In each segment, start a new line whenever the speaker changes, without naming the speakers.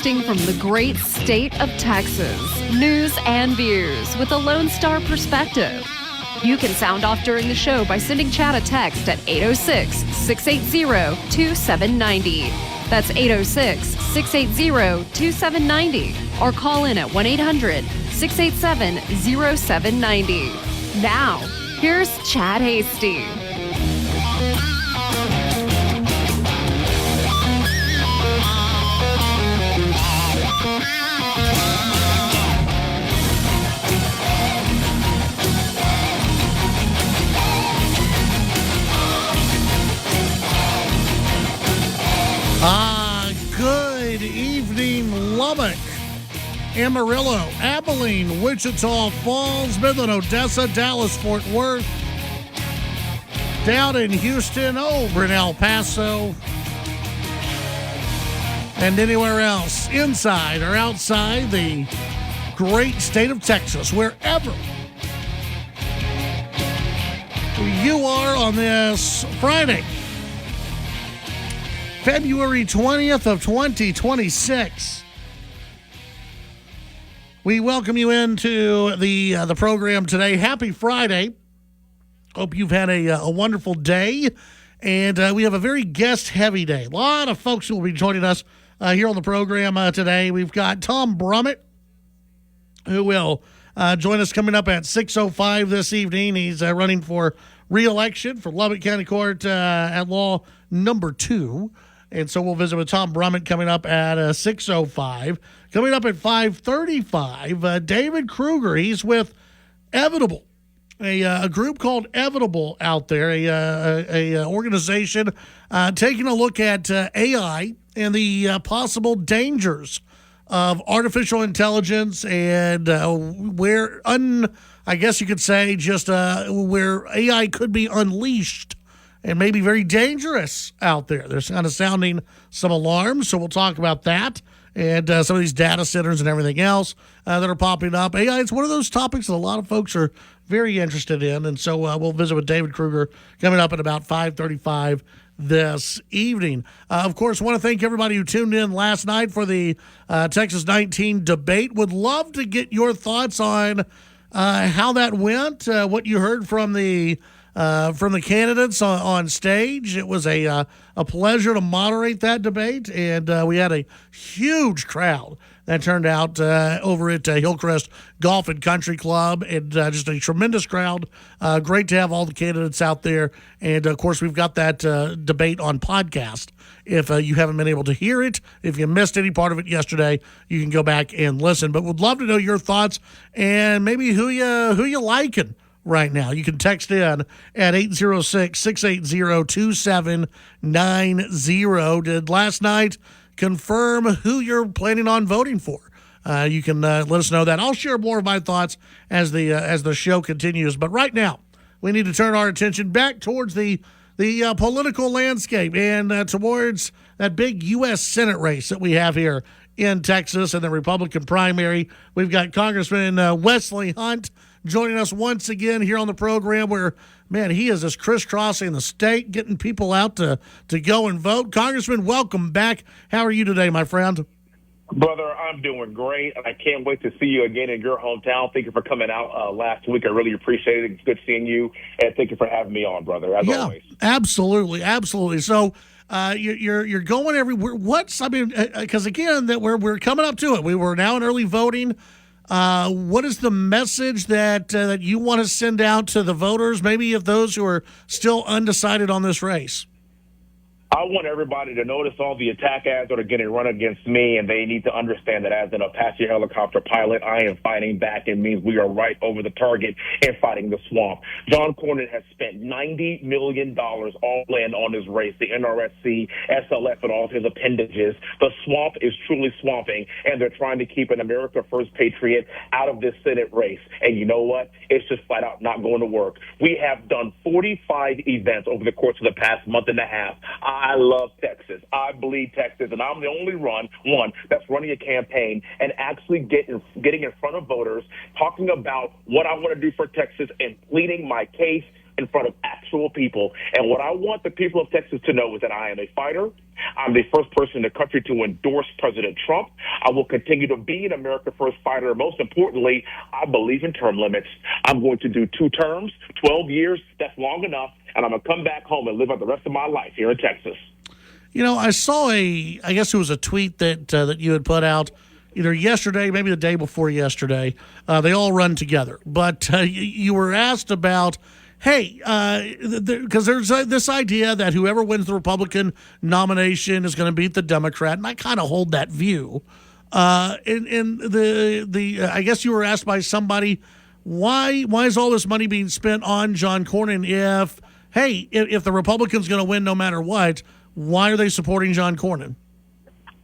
broadcasting from the great state of Texas. News and views with a Lone Star perspective. You can sound off during the show by sending Chad a text at 806-680-2790. That's 806-680-2790. Or call in at 1-800-687-0790. Now, here's Chad Hasty.
Good evening, Lubbock, Amarillo, Abilene, Wichita Falls, Midland, Odessa, Dallas, Fort Worth, down in Houston, over in El Paso, and anywhere else, inside or outside the great state of Texas, wherever you are on this Friday, February 20th of 2026. We welcome you into the program today. Happy Friday. Hope you've had a wonderful day. And we have a very guest-heavy day. A lot of folks who will be joining us here on the program today. We've got Tom Brummett, who will join us coming up at 6:05 this evening. He's running for re-election for Lubbock County Court at Law number 2. And so we'll visit with Tom Brummett coming up at 6:05. Coming up at 5:35, David Kruger. He's with Evitable, a group called Evitable out there, a organization taking a look at AI and the possible dangers of artificial intelligence and I guess you could say just where AI could be unleashed and maybe very dangerous out there. They're kind of sounding some alarms, so we'll talk about that and some of these data centers and everything else that are popping up. AI is one of those topics that a lot of folks are very interested in, and so we'll visit with David Kruger coming up at about 5:35 this evening. Of course, I want to thank everybody who tuned in last night for the Texas 19 debate. Would love to get your thoughts on how that went, what you heard from the candidates on stage. It was a pleasure to moderate that debate, and we had a huge crowd that turned out over at Hillcrest Golf and Country Club, and just a tremendous crowd. Great to have all the candidates out there, and of course we've got that debate on podcast. If you haven't been able to hear it, if you missed any part of it yesterday, you can go back and listen. But would love to know your thoughts and maybe who you liking right now. You can text in at 806-680-2790. Did last night confirm who you're planning on voting for? You can let us know that. I'll share more of my thoughts as the show continues. But right now, we need to turn our attention back towards the political landscape and towards that big U.S. Senate race that we have here in Texas and the Republican primary. We've got Congressman Wesley Hunt joining us once again here on the program where, man, he is just crisscrossing the state, getting people out to go and vote. Congressman, welcome back. How are you today, my friend?
Brother, I'm doing great. I can't wait to see you again in your hometown. Thank you for coming out last week. I really appreciate it. It's good seeing you, and thank you for having me on, brother, as always.
Absolutely, absolutely. So you're going everywhere. Because again, that we're coming up to it. We're now in early voting. What is the message that you want to send out to the voters, maybe of those who are still undecided on this race?
I want everybody to notice all the attack ads that are getting run against me, and they need to understand that as an Apache helicopter pilot, I am fighting back. It means we are right over the target and fighting the swamp. John Cornyn has spent $90 million all in on his race, the NRSC, SLF, and all of his appendages. The swamp is truly swamping, and they're trying to keep an America First patriot out of this Senate race. And you know what? It's just flat out not going to work. We have done 45 events over the course of the past month and a half. I love Texas. I bleed Texas, and I'm the only one that's running a campaign and actually getting in front of voters, talking about what I want to do for Texas and pleading my case in front of actual people. And what I want the people of Texas to know is that I am a fighter. I'm the first person in the country to endorse President Trump. I will continue to be an America First fighter. Most importantly, I believe in term limits. I'm going to do 2 terms, 12 years. That's long enough. And I'm going to come back home and live out the rest of my life here in Texas.
You know, I saw I guess it was a tweet that you had put out either yesterday, maybe the day before yesterday. They all run together. But you were asked about, hey, because there's this idea that whoever wins the Republican nomination is going to beat the Democrat, and I kind of hold that view. And I guess you were asked by somebody, why is all this money being spent on John Cornyn if the Republican's going to win no matter what, why are they supporting John Cornyn?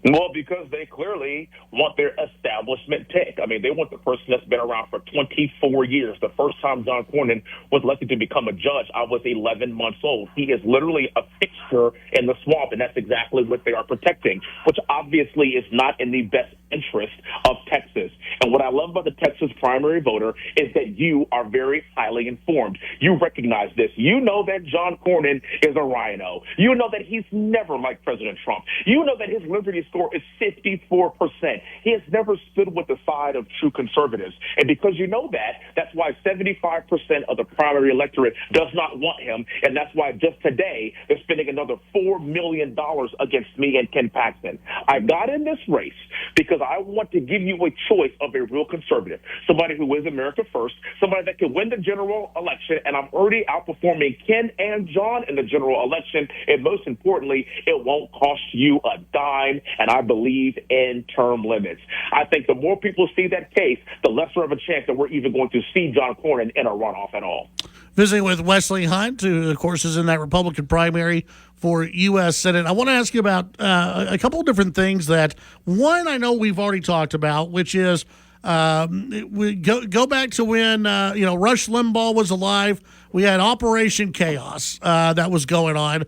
Well, because they clearly want their establishment tick. I mean, they want the person that's been around for 24 years. The first time John Cornyn was elected to become a judge, I was 11 months old. He is literally a fixture in the swamp, and that's exactly what they are protecting, which obviously is not in the best interest of Texas. And what I love about the Texas primary voter is that you are very highly informed. You recognize this. You know that John Cornyn is a rhino. You know that he's never liked President Trump. You know that his liberty score is 54%. He has never stood with the side of true conservatives. And because you know that, that's why 75% of the primary electorate does not want him. And that's why just today they're spending another $4 million against me and Ken Paxton. I got in this race because I want to give you a choice of a real conservative, somebody who is America first, somebody that can win the general election. And I'm already outperforming Ken and John in the general election. And most importantly, it won't cost you a dime. And I believe in term limits. I think the more people see that case, the lesser of a chance that we're even going to see John Cornyn in a runoff at all.
Visiting with Wesley Hunt, who, of course, is in that Republican primary for U.S. Senate. I want to ask you about a couple of different things that, one, I know we've already talked about, which is we go back to when, Rush Limbaugh was alive. We had Operation Chaos that was going on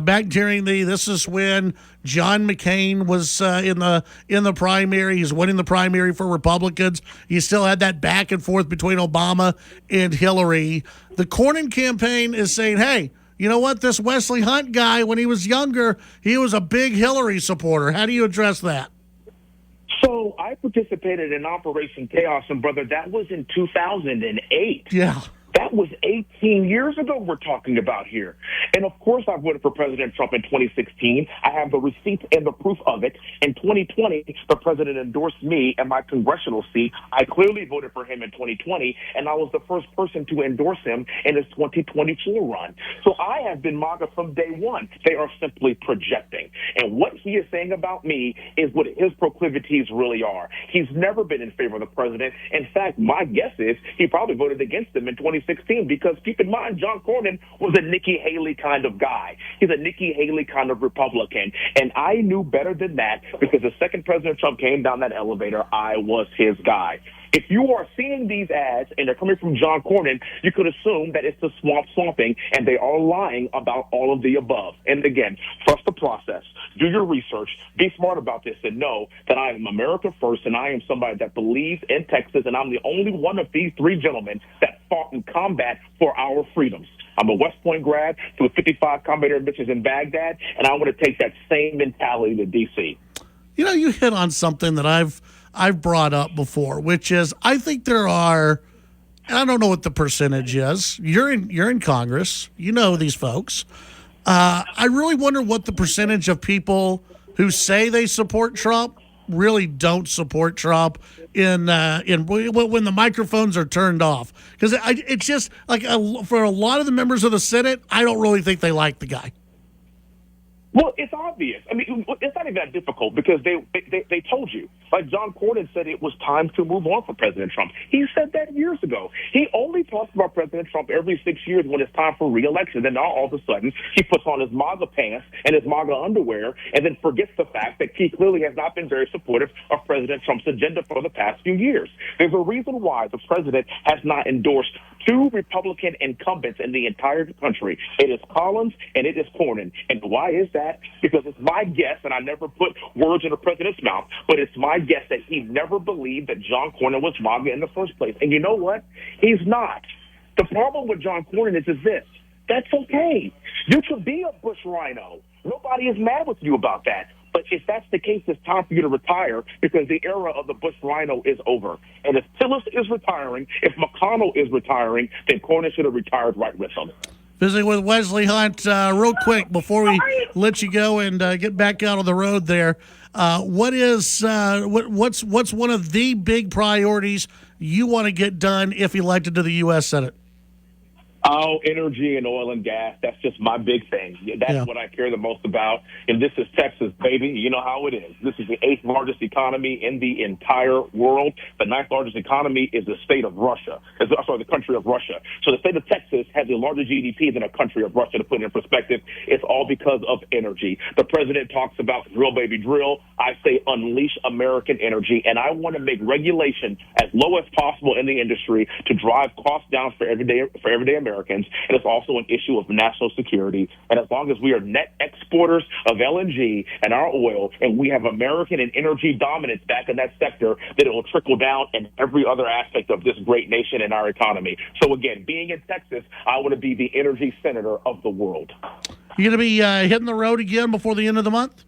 back during this is when John McCain was in the primary. He's winning the primary for Republicans. You still had that back and forth between Obama and Hillary. The Cornyn campaign is saying, hey, you know what? This Wesley Hunt guy, when he was younger, he was a big Hillary supporter. How do you address that?
So I participated in Operation Chaos, and brother, that was in 2008.
Yeah.
That was 18 years ago we're talking about here. And, of course, I voted for President Trump in 2016. I have the receipts and the proof of it. In 2020, the president endorsed me and my congressional seat. I clearly voted for him in 2020, and I was the first person to endorse him in his 2024 run. So I have been MAGA from day one. They are simply projecting. And what he is saying about me is what his proclivities really are. He's never been in favor of the president. In fact, my guess is he probably voted against him in 2016 because, keep in mind, John Cornyn was a Nikki Haley kind of guy. He's a Nikki Haley kind of Republican. And I knew better than that because the second President Trump came down that elevator, I was his guy. If you are seeing these ads and they're coming from John Cornyn, you could assume that it's the swamping, and they are lying about all of the above. And again, trust the process. Do your research. Be smart about this and know that I am America first, and I am somebody that believes in Texas, and I'm the only one of these 3 gentlemen that fought in combat for our freedoms. I'm a West Point grad through 55 combat air missions in Baghdad, and I want to take that same mentality to D.C.
You know, you hit on something that I've brought up before, which is I think there are, and I don't know what the percentage is. You're in Congress. You know these folks. I really wonder what the percentage of people who say they support Trump really don't support Trump in when the microphones are turned off. Because it's just like for a lot of the members of the Senate, I don't really think they like the guy.
Well, it's obvious. I mean, it's not even that difficult because they told you. Like John Cornyn said it was time to move on for President Trump. He said that years ago. He only talks about President Trump every 6 years when it's time for re-election. Then all of a sudden, he puts on his MAGA pants and his MAGA underwear and then forgets the fact that he clearly has not been very supportive of President Trump's agenda for the past few years. There's a reason why the president has not endorsed 2 Republican incumbents in the entire country. It is Collins and it is Cornyn. And why is that? Because it's my guess, and I never put words in the president's mouth, but it's my guess that he never believed that John Cornyn was MAGA in the first place. And you know what? He's not. The problem with John Cornyn is this. That's okay. You can be a Bush rhino. Nobody is mad with you about that. But if that's the case, it's time for you to retire because the era of the Bush rhino is over. And if Tillis is retiring, if McConnell is retiring, then Cornyn should have retired right with him.
Visiting with Wesley Hunt, real quick before we let you go and get back out on the road there. What's one of the big priorities you want to get done if elected to the U.S. Senate?
Oh, energy and oil and gas. That's just my big thing. That's what I care the most about. And this is Texas, baby. You know how it is. This is the 8th largest economy in the entire world. The 9th largest economy is the state of Russia. The country of Russia. So the state of Texas has a larger GDP than a country of Russia, to put it in perspective. It's all because of energy. The president talks about drill, baby, drill. I say unleash American energy. And I want to make regulation as low as possible in the industry to drive costs down for everyday Americans. And it's also an issue of national security. And as long as we are net exporters of LNG and our oil, and we have American and energy dominance back in that sector, then it will trickle down in every other aspect of this great nation and our economy. So again, being in Texas, I want to be the energy senator of the world.
You going to be hitting the road again before the end of the month?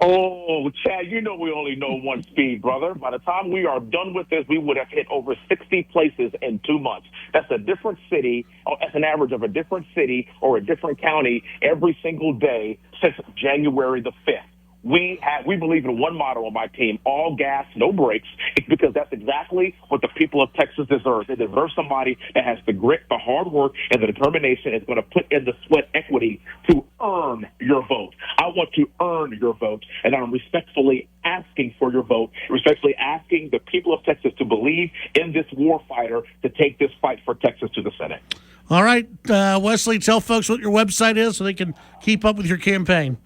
Oh, Chad, you know we only know one speed, brother. By the time we are done with this, we would have hit over 60 places in 2 months. That's a different city. That's an average of a different city or a different county every single day since January the 5th. We believe in one motto on my team: all gas, no brakes. It's because that's exactly what the people of Texas deserve. They deserve somebody that has the grit, the hard work, and the determination is going to put in the sweat equity to earn your vote. I want to earn your vote, and I'm respectfully asking for your vote, respectfully asking the people of Texas to believe in this war fighter to take this fight for Texas to the Senate.
All right, Wesley, tell folks what your website is so they can keep up with your campaign.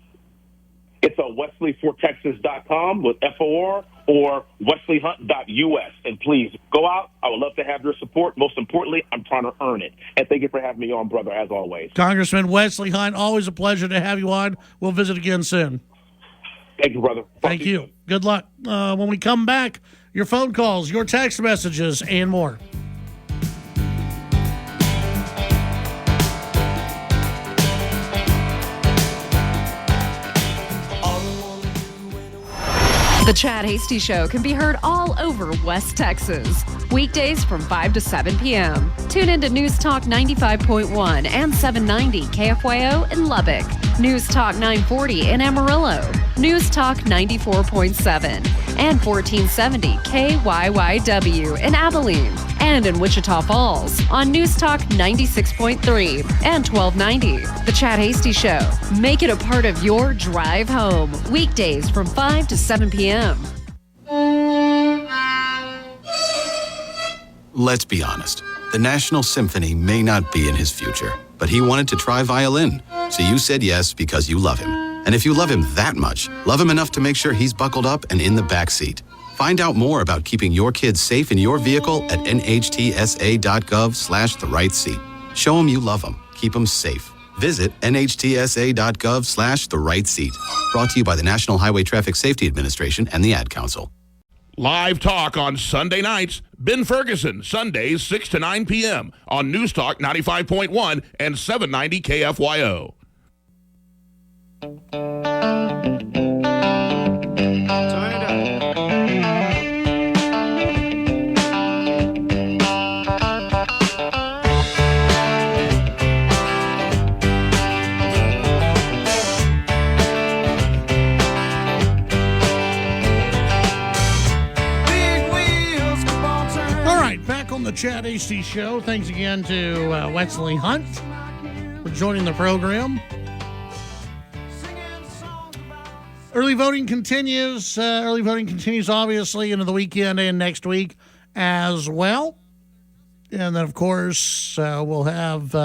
It's wesleyfortexas.com with FOR or wesleyhunt.us. And please go out. I would love to have your support. Most importantly, I'm trying to earn it. And thank you for having me on, brother, as always.
Congressman Wesley Hunt, always a pleasure to have you on. We'll visit again soon.
Thank you, brother.
Thank you. Good luck. When we come back, your phone calls, your text messages, and more.
The Chad Hasty Show can be heard all over West Texas. Weekdays from 5 to 7 p.m. Tune into News Talk 95.1 and 790 KFYO in Lubbock. News Talk 940 in Amarillo. News Talk 94.7 and 1470 KYYW in Abilene. And in Wichita Falls on News Talk 96.3 and 1290. The Chad Hasty Show. Make it a part of your drive home. Weekdays from 5 to 7 p.m.
Let's be honest. The National Symphony may not be in his future, but he wanted to try violin. So you said yes because you love him. And if you love him that much, love him enough to make sure he's buckled up and in the back seat. Find out more about keeping your kids safe in your vehicle at nhtsa.gov/the right seat. Show them you love them. Keep them safe. Visit nhtsa.gov/the right seat. Brought to you by the National Highway Traffic Safety Administration and the Ad Council.
Live talk on Sunday nights. Ben Ferguson, Sundays 6 to 9 p.m. on News Talk 95.1 and 790 KFYO.
The Chad Hasty Show. Thanks again to Wesley Hunt for joining the program. Early voting continues. Obviously into the weekend and next week as well. And then of course we'll have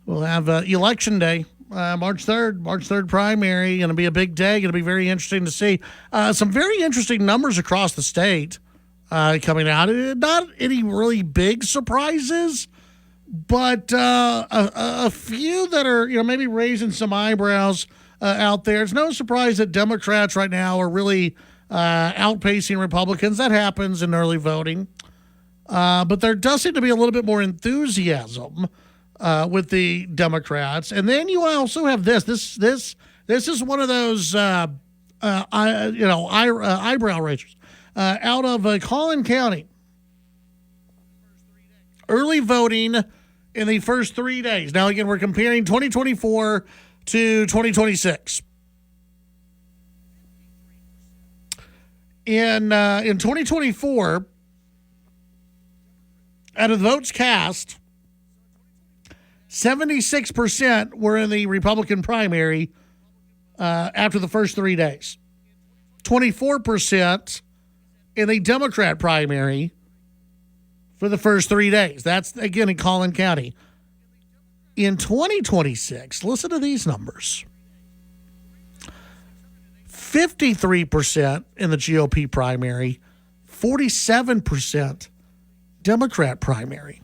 Election Day, March 3rd primary. Going to be a big day. Going to be very interesting to see some very interesting numbers across the state. Coming out. Not any really big surprises, but a few that are, maybe raising some eyebrows out there. It's no surprise that Democrats right now are really outpacing Republicans. That happens in early voting. But there does seem to be a little bit more enthusiasm with the Democrats. And then you also have this. This is one of those eyebrow raisers out of Collin County. Early voting in the first 3 days. Now, again, we're comparing 2024 to 2026. In 2024, out of the votes cast, 76% were in the Republican primary after the first 3 days. 24% in the Democrat primary for the first 3 days. That's, again, in Collin County. In 2026, listen to these numbers. 53% in the GOP primary, 47% Democrat primary.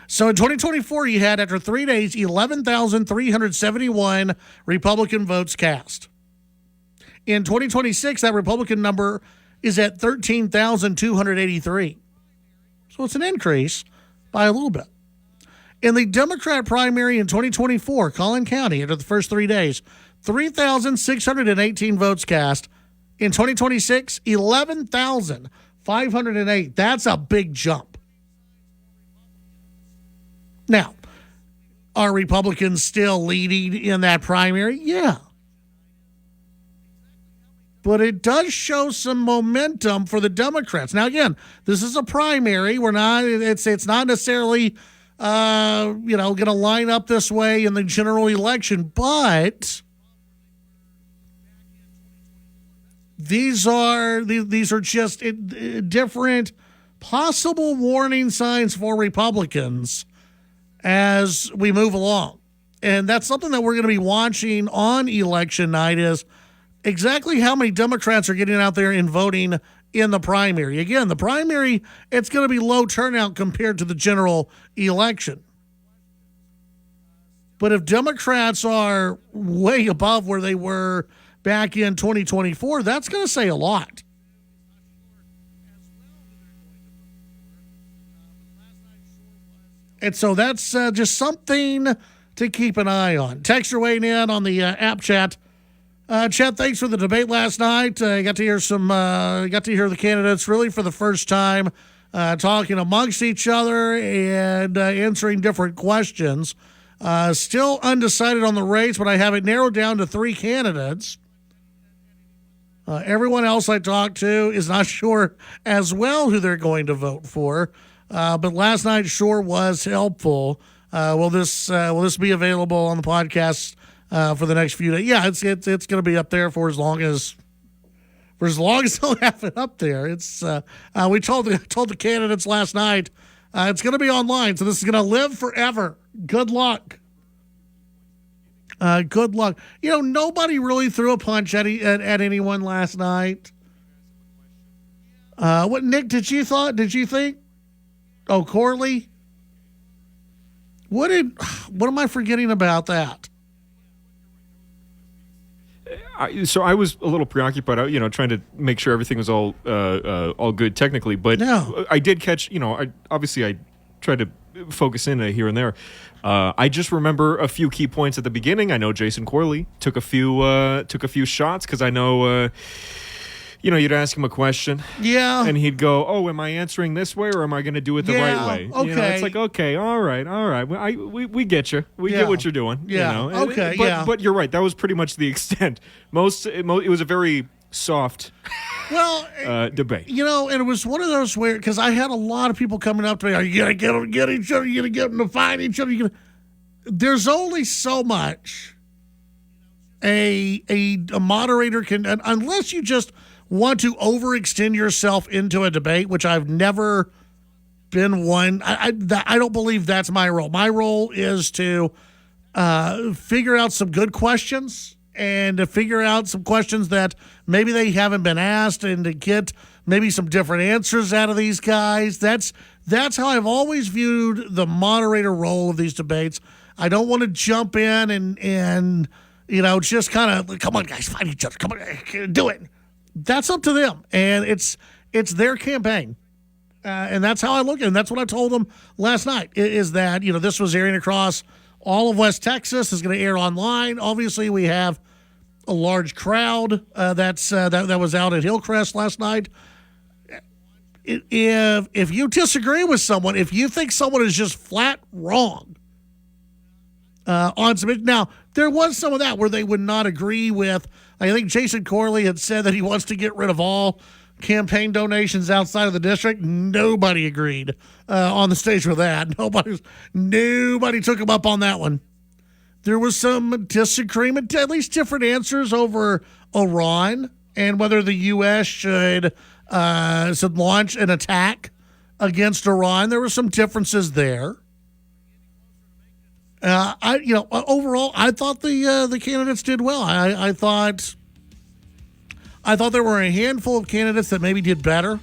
So in 2024, you had, after 3 days, 11,371 Republican votes cast. In 2026, that Republican number is at 13,283. So it's an increase by a little bit. In the Democrat primary in 2024, Collin County, after the first 3 days, 3,618 votes cast. In 2026, 11,508. That's a big jump. Now, are Republicans still leading in that primary? Yeah. But it does show some momentum for the Democrats. Now, again, this is a primary. It's not necessarily going to line up this way in the general election, but these are just different possible warning signs for Republicans as we move along. And that's something that we're going to be watching on election night, is exactly how many Democrats are getting out there and voting in the primary. Again, the primary, it's going to be low turnout compared to the general election. But if Democrats are way above where they were back in 2024, that's going to say a lot. And so that's just something to keep an eye on. Texter weighing in on the app chat. Chet, thanks for the debate last night. Got to hear the candidates really for the first time talking amongst each other and answering different questions. Still undecided on the race, but I have it narrowed down to 3 candidates. Everyone else I talked to is not sure as well who they're going to vote for. But last night sure was helpful. Will this be available on the podcast for the next few days? Yeah, it's going to be up there for as long as they'll have it up there. It's we told the candidates last night it's going to be online, so this is going to live forever. Good luck. Good luck. Nobody really threw a punch at anyone last night. What, Nick? Did you think? Oh, Corley. What am I forgetting about that?
So I was a little preoccupied, trying to make sure everything was all good technically. But no. I did catch, I tried to focus in here and there. I just remember a few key points at the beginning. I know Jason Corley took a few shots because I know. You'd ask him a question. Yeah. And he'd go, "Oh, am I answering this way or am I going to do it the right way?"
Okay.
It's like, okay, all right. We get you. We get what you're doing.
Yeah. Okay.
But you're right. That was pretty much the extent. It was a very soft debate. And
it was one of those where, because I had a lot of people coming up to me, are you going to get each other? You're going to get them to fight each other? There's only so much a moderator can, unless you just want to overextend yourself into a debate, which I've never been one. I don't believe that's my role. My role is to figure out some good questions and to figure out some questions that maybe they haven't been asked and to get maybe some different answers out of these guys. That's how I've always viewed the moderator role of these debates. I don't want to jump in and just kind of, come on, guys, fight each other. Come on, do it. That's up to them, and it's their campaign. And that's how I look at it. And that's what I told them last night, is that, this was airing across all of West Texas, is going to air online. Obviously, we have a large crowd that was out at Hillcrest last night. If you disagree with someone, if you think someone is just flat wrong on some, now there was some of that where they would not agree with. I think Jason Corley had said that he wants to get rid of all campaign donations outside of the district. Nobody agreed on the stage with that. Nobody took him up on that one. There was some disagreement, at least different answers over Iran and whether the U.S. should launch an attack against Iran. There were some differences there. Overall, I thought the candidates did well. I thought there were a handful of candidates that maybe did better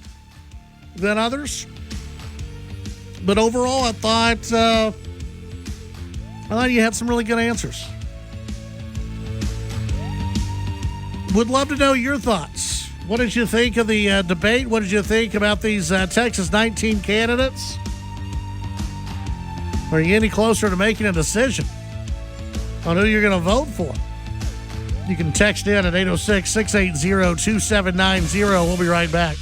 than others. But overall, I thought you had some really good answers. Would love to know your thoughts. What did you think of the debate? What did you think about these Texas 19 candidates? Are you any closer to making a decision on who you're going to vote for? You can text in at 806-680-2790. We'll be right back.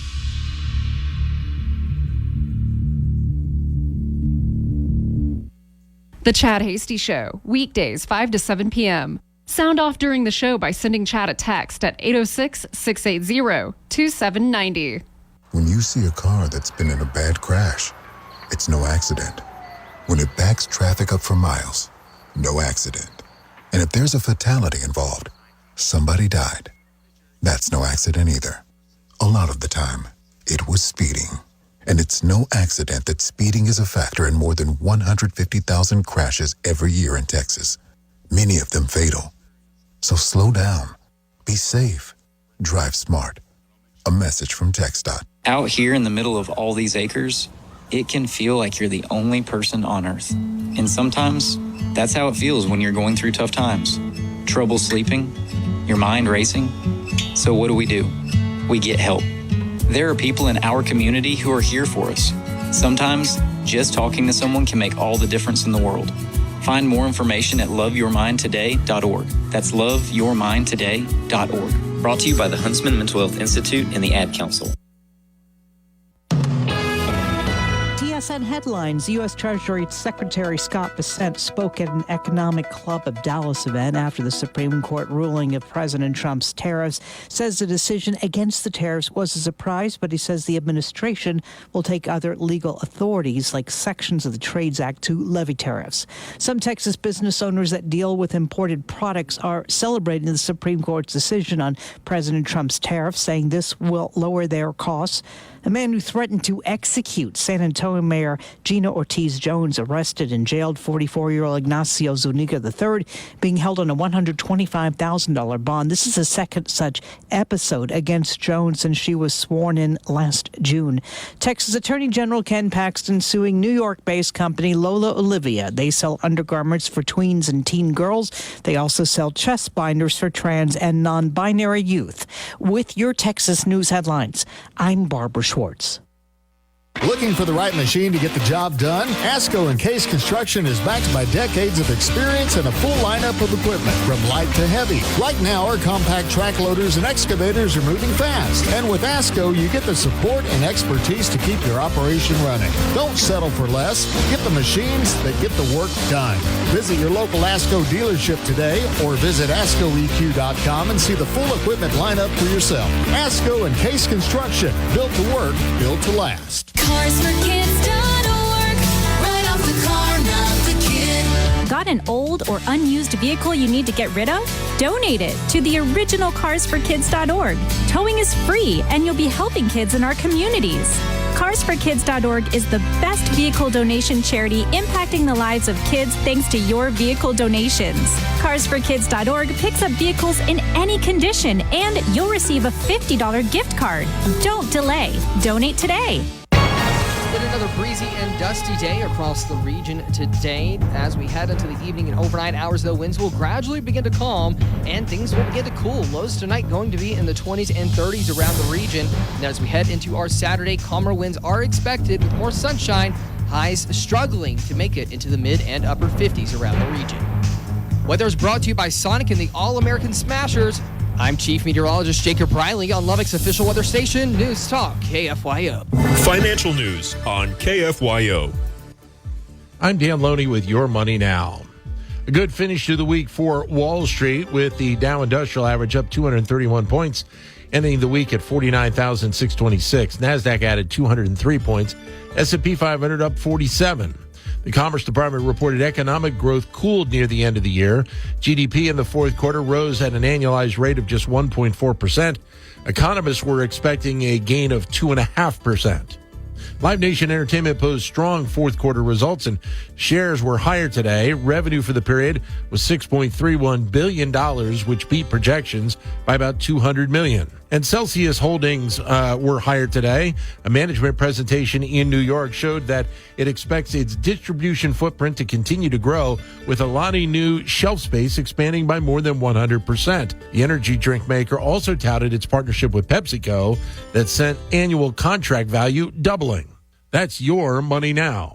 The Chad Hasty Show, weekdays 5 to 7 p.m. Sound off during the show by sending Chad a text at 806-680-2790.
When you see a car that's been in a bad crash, it's no accident. When it backs traffic up for miles, no accident. And if there's a fatality involved, somebody died. That's no accident either. A lot of the time, it was speeding. And it's no accident that speeding is a factor in more than 150,000 crashes every year in Texas, many of them fatal. So slow down, be safe, drive smart. A message from TxDOT.
Out here in the middle of all these acres, it can feel like you're the only person on Earth. And sometimes, that's how it feels when you're going through tough times. Trouble sleeping, your mind racing. So what do? We get help. There are people in our community who are here for us. Sometimes, just talking to someone can make all the difference in the world. Find more information at loveyourmindtoday.org. That's loveyourmindtoday.org. Brought to you by the Huntsman Mental Health Institute and the Ad Council.
TSN Headlines. U.S. Treasury Secretary Scott Bessent spoke at an Economic Club of Dallas event after the Supreme Court ruling of President Trump's tariffs. Says the decision against the tariffs was a surprise, but he says the administration will take other legal authorities like sections of the Trades Act to levy tariffs. Some Texas business owners that deal with imported products are celebrating the Supreme Court's decision on President Trump's tariffs, saying this will lower their costs. A man who threatened to execute San Antonio Mayor Gina Ortiz Jones arrested and jailed. 44-year-old Ignacio Zuniga III being held on a $125,000 bond. This is the second such episode against Jones since she was sworn in last June. Texas Attorney General Ken Paxton suing New York-based company Lola Olivia. They sell undergarments for tweens and teen girls. They also sell chest binders for trans and non-binary youth. With your Texas news headlines, I'm Barbara Schwartz.
Looking for the right machine to get the job done? ASCO and Case Construction is backed by decades of experience and a full lineup of equipment from light to heavy. Right now, our compact track loaders and excavators are moving fast. And with ASCO, you get the support and expertise to keep your operation running. Don't settle for less. Get the machines that get the work done. Visit your local ASCO dealership today or visit ASCOEQ.com and see the full equipment lineup for yourself. ASCO and Case Construction. Built to work, built to last.
CarsForKids.org. Right off the car, not the kid.
Got an old or unused vehicle you need to get rid of? Donate it to the original CarsForKids.org. Towing is free, and you'll be helping kids in our communities. CarsForKids.org is the best vehicle donation charity impacting the lives of kids thanks to your vehicle donations. CarsForKids.org picks up vehicles in any condition, and you'll receive a $50 gift card. Don't delay. Donate today.
Been another breezy and dusty day across the region today. As we head into the evening and overnight hours, though, winds will gradually begin to calm and things will begin to cool. Lows tonight going to be in the 20s and 30s around the region. And as we head into our Saturday, calmer winds are expected with more sunshine. Highs struggling to make it into the mid and upper 50s around the region. Weather is brought to you by Sonic and the All-American Smashers. I'm Chief Meteorologist Jacob Riley on Lubbock's official weather station, News Talk KFYO.
Financial news on KFYO.
I'm Dan Loney with Your Money Now. A good finish to the week for Wall Street with the Dow Industrial Average up 231 points, ending the week at 49,626. NASDAQ added 203 points. S&P 500 up 47. The Commerce Department reported economic growth cooled near the end of the year. GDP in the fourth quarter rose at an annualized rate of just 1.4%. Economists were expecting a gain of 2.5%. Live Nation Entertainment posted strong fourth quarter results and shares were higher today. Revenue for the period was $6.31 billion, which beat projections by about $200 million. And Celsius Holdings were higher today. A management presentation in New York showed that it expects its distribution footprint to continue to grow, with a lot of new shelf space expanding by more than 100%. The energy drink maker also touted its partnership with PepsiCo that sent annual contract value doubling. That's Your Money Now.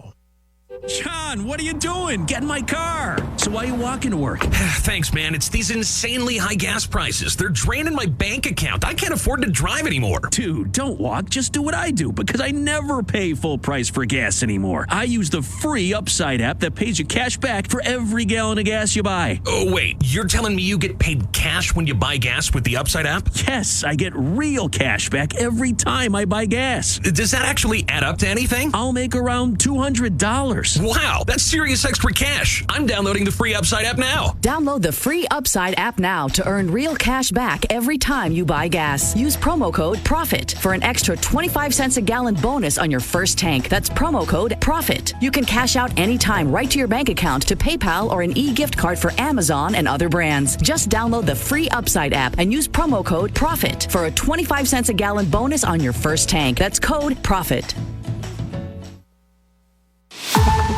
John, what are you doing? Get in my car. So why are you walking to work? Thanks, man. It's these insanely high gas prices. They're draining my bank account. I can't afford to drive anymore. Dude, don't walk. Just do what I do, because I never pay full price for gas anymore. I use the free Upside app that pays you cash back for every gallon of gas you buy. Oh, wait. You're telling me you get paid cash when you buy gas with the Upside app? Yes, I get real cash back every time I buy gas. Does that actually add up to anything? I'll make around $200. Wow, that's serious extra cash. I'm downloading the free Upside app now.
Download the free Upside app now to earn real cash back every time you buy gas. Use promo code PROFIT for an extra 25 cents a gallon bonus on your first tank. That's promo code PROFIT. You can cash out anytime right to your bank account, to PayPal, or an e-gift card for Amazon and other brands. Just download the free Upside app and use promo code PROFIT for a 25 cents a gallon bonus on your first tank. That's code PROFIT.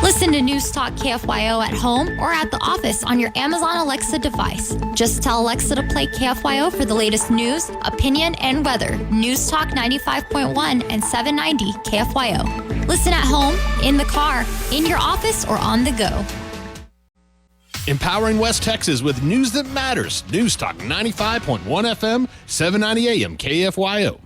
Listen to News Talk KFYO at home or at the office on your Amazon Alexa device. Just tell Alexa to play KFYO for the latest news, opinion, and weather. News Talk 95.1 and 790 KFYO. Listen at home, in the car, in your office, or on the go.
Empowering West Texas with news that matters. News Talk 95.1 FM, 790 AM KFYO.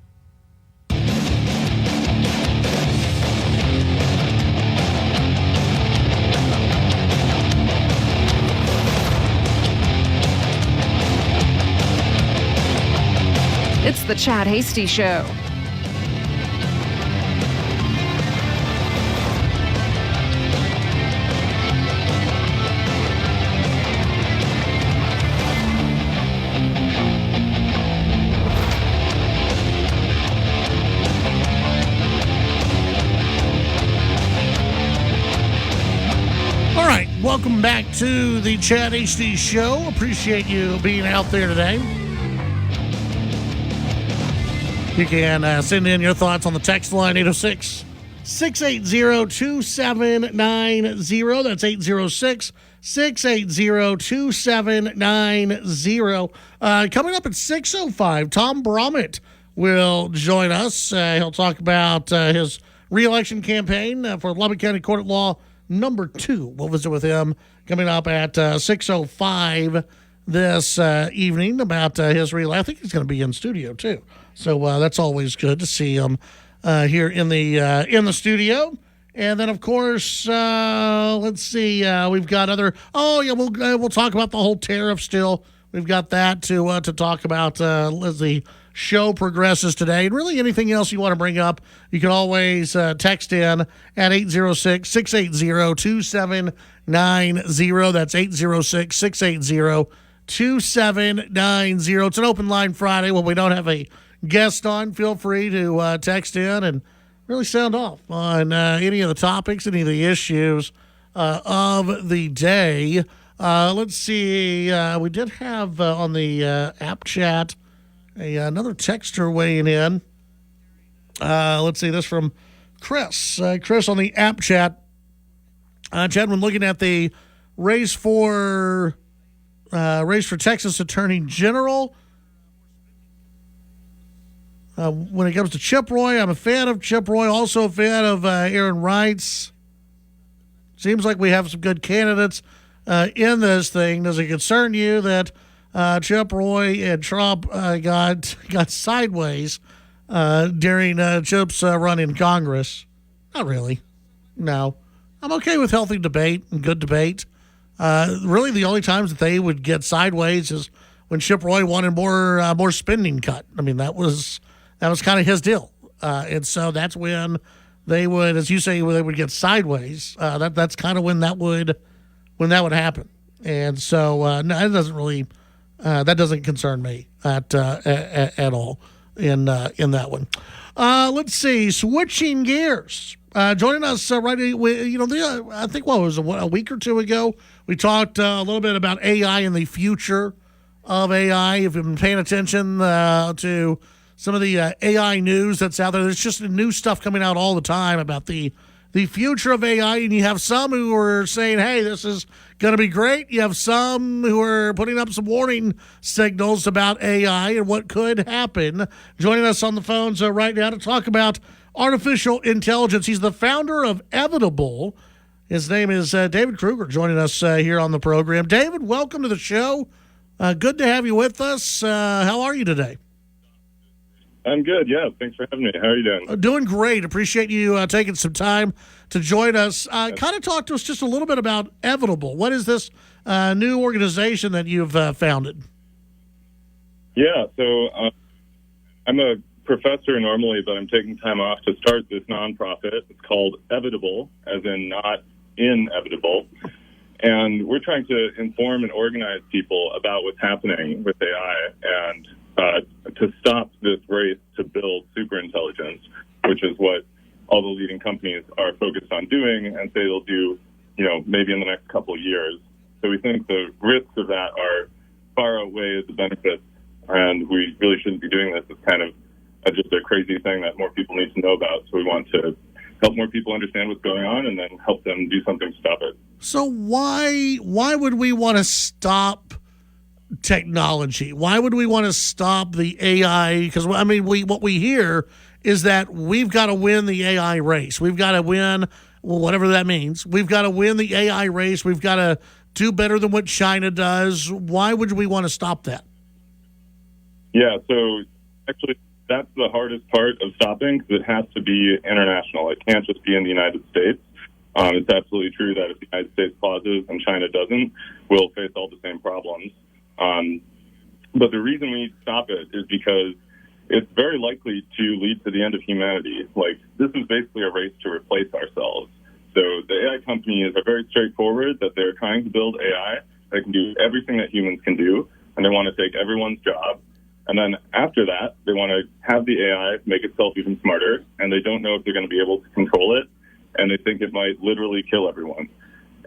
It's the Chad Hasty Show.
All right, welcome back to the Chad Hasty Show. Appreciate you being out there today. You can send in your thoughts on the text line, 806-680-2790. That's 806-680-2790. Coming up at 6:05, Tom Brummett will join us. He'll talk about his re-election campaign for Lubbock County Court of Law number 2. We'll visit with him coming up at 6:05 this evening about his re-election. I think he's going to be in studio, too. So that's always good to see him here in the studio. And then, of course, let's see, we've got other. Oh yeah, we'll talk about the whole tariff still. We've got that to talk about as the show progresses today. And really, anything else you want to bring up, you can always text in at 806-680-2790. That's 806-680-2790. It's an open line Friday when we don't have a guest on. Feel free to text in and really sound off on any of the topics, any of the issues of the day. Let's see. We did have on the app chat another texter weighing in. Let's see, this from Chris on the app chat. Chad, when looking at the race for Texas Attorney General, when it comes to Chip Roy, I'm a fan of Chip Roy, also a fan of Aaron Reitz. Seems like we have some good candidates in this thing. Does it concern you that Chip Roy and Trump got sideways during Chip's run in Congress? Not really. No. I'm okay with healthy debate and good debate. Really, the only times that they would get sideways is when Chip Roy wanted more spending cut. I mean, that was kind of his deal, and so that's when they would, as you say, when they would get sideways. That's kind of when that would happen, and so no, it doesn't really that doesn't concern me at all in that one. Let's see, switching gears. Joining us I think what was a week or two ago, we talked a little bit about AI and the future of AI. If you've been paying attention to some of the AI news that's out there's just new stuff coming out all the time about the future of AI, and you have some who are saying, hey, this is going to be great. You have some who are putting up some warning signals about AI and what could happen. Joining us on the phones right now to talk about artificial intelligence. He's the founder of Evitable. His name is David Kruger, joining us here on the program. David, welcome to the show. Good to have you with us. How are you today?
I'm good. Yeah, thanks for having me. How are you doing?
Doing great. Appreciate you taking some time to join us. Kind of talk to us just a little bit about Evitable. What is this new organization that you've founded?
Yeah, so I'm a professor normally, but I'm taking time off to start this nonprofit. It's called Evitable, as in not inevitable. And we're trying to inform and organize people about what's happening with AI and to stop this race to build superintelligence, which is what all the leading companies are focused on doing and say they'll do, maybe in the next couple of years. So we think the risks of that are far outweigh the benefits, and we really shouldn't be doing this. It's kind of just a crazy thing that more people need to know about. So we want to help more people understand what's going on and then help them do something to stop it.
So why would we want to stop technology? Why would we want to stop the AI? Because, I mean, what we hear is that we've got to win the AI race. We've got to win, whatever that means. We've got to win the AI race. We've got to do better than what China does. Why would we want to stop that?
Yeah, so actually that's the hardest part of stopping, because it has to be international. It can't just be in the United States. It's absolutely true that if the United States pauses and China doesn't, we'll face all the same problems. But the reason we need to stop it is because it's very likely to lead to the end of humanity. Like, this is basically a race to replace ourselves. So the AI companies are very straightforward that they're trying to build AI that can do everything that humans can do, and they want to take everyone's job. And then after that, they want to have the AI make itself even smarter, and they don't know if they're going to be able to control it, and they think it might literally kill everyone.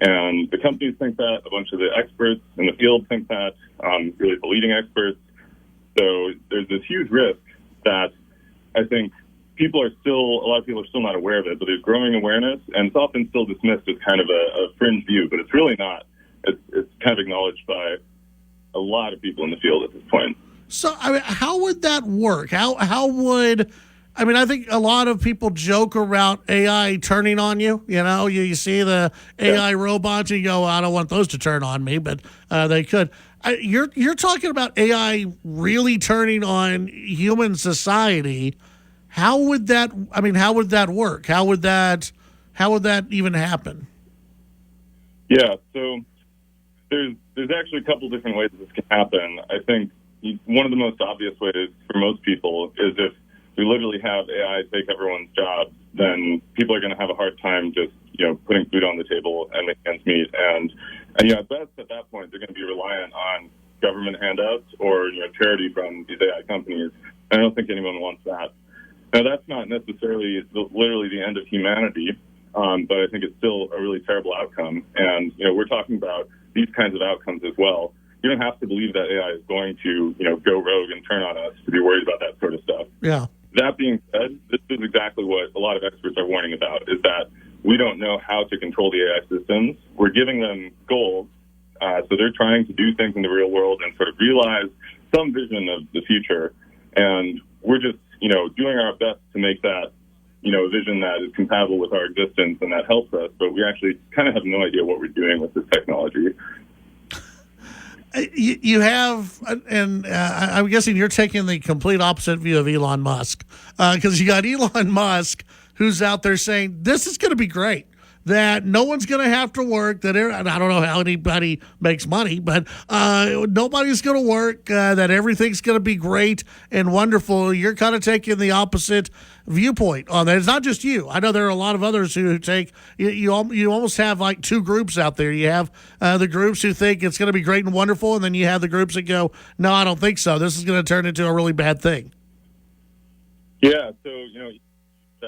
And the companies think that, a bunch of the experts in the field think that, really the leading experts. So there's this huge risk that I think a lot of people are still not aware of it, but there's growing awareness, and it's often still dismissed as kind of a fringe view, but it's really not. It's kind of acknowledged by a lot of people in the field at this point.
So, I mean, how would that work? How would, I mean, I think a lot of people joke around AI turning on you. You see the AI robots and you go, I don't want those to turn on me, but they could. You're talking about AI really turning on human society. How would that work? How would that even happen?
Yeah, so there's actually a couple different ways this can happen. I think one of the most obvious ways for most people is if we literally have AI take everyone's jobs, then people are going to have a hard time just, putting food on the table and making ends meet. And at best at that point, they're going to be reliant on government handouts or, charity from these AI companies. And I don't think anyone wants that. Now, that's not necessarily literally the end of humanity, but I think it's still a really terrible outcome. And, we're talking about these kinds of outcomes as well. You don't have to believe that AI is going to, go rogue and turn on us to be worried about that sort of stuff.
Yeah.
That being said, this is exactly what a lot of experts are warning about, is that we don't know how to control the AI systems. We're giving them goals, so they're trying to do things in the real world and sort of realize some vision of the future. And we're just, doing our best to make that, a vision that is compatible with our existence and that helps us. But we actually kind of have no idea what we're doing with this technology.
You have, and I'm guessing you're taking the complete opposite view of Elon Musk, because you got Elon Musk who's out there saying this is going to be great, that no one's going to have to work, that I don't know how anybody makes money, but nobody's going to work, that everything's going to be great and wonderful. You're kind of taking the opposite viewpoint on that. It's not just you. I know there are a lot of others who take, you almost have like two groups out there. You have the groups who think it's going to be great and wonderful, and then you have the groups that go, no, I don't think so. This is going to turn into a really bad thing.
Yeah, so,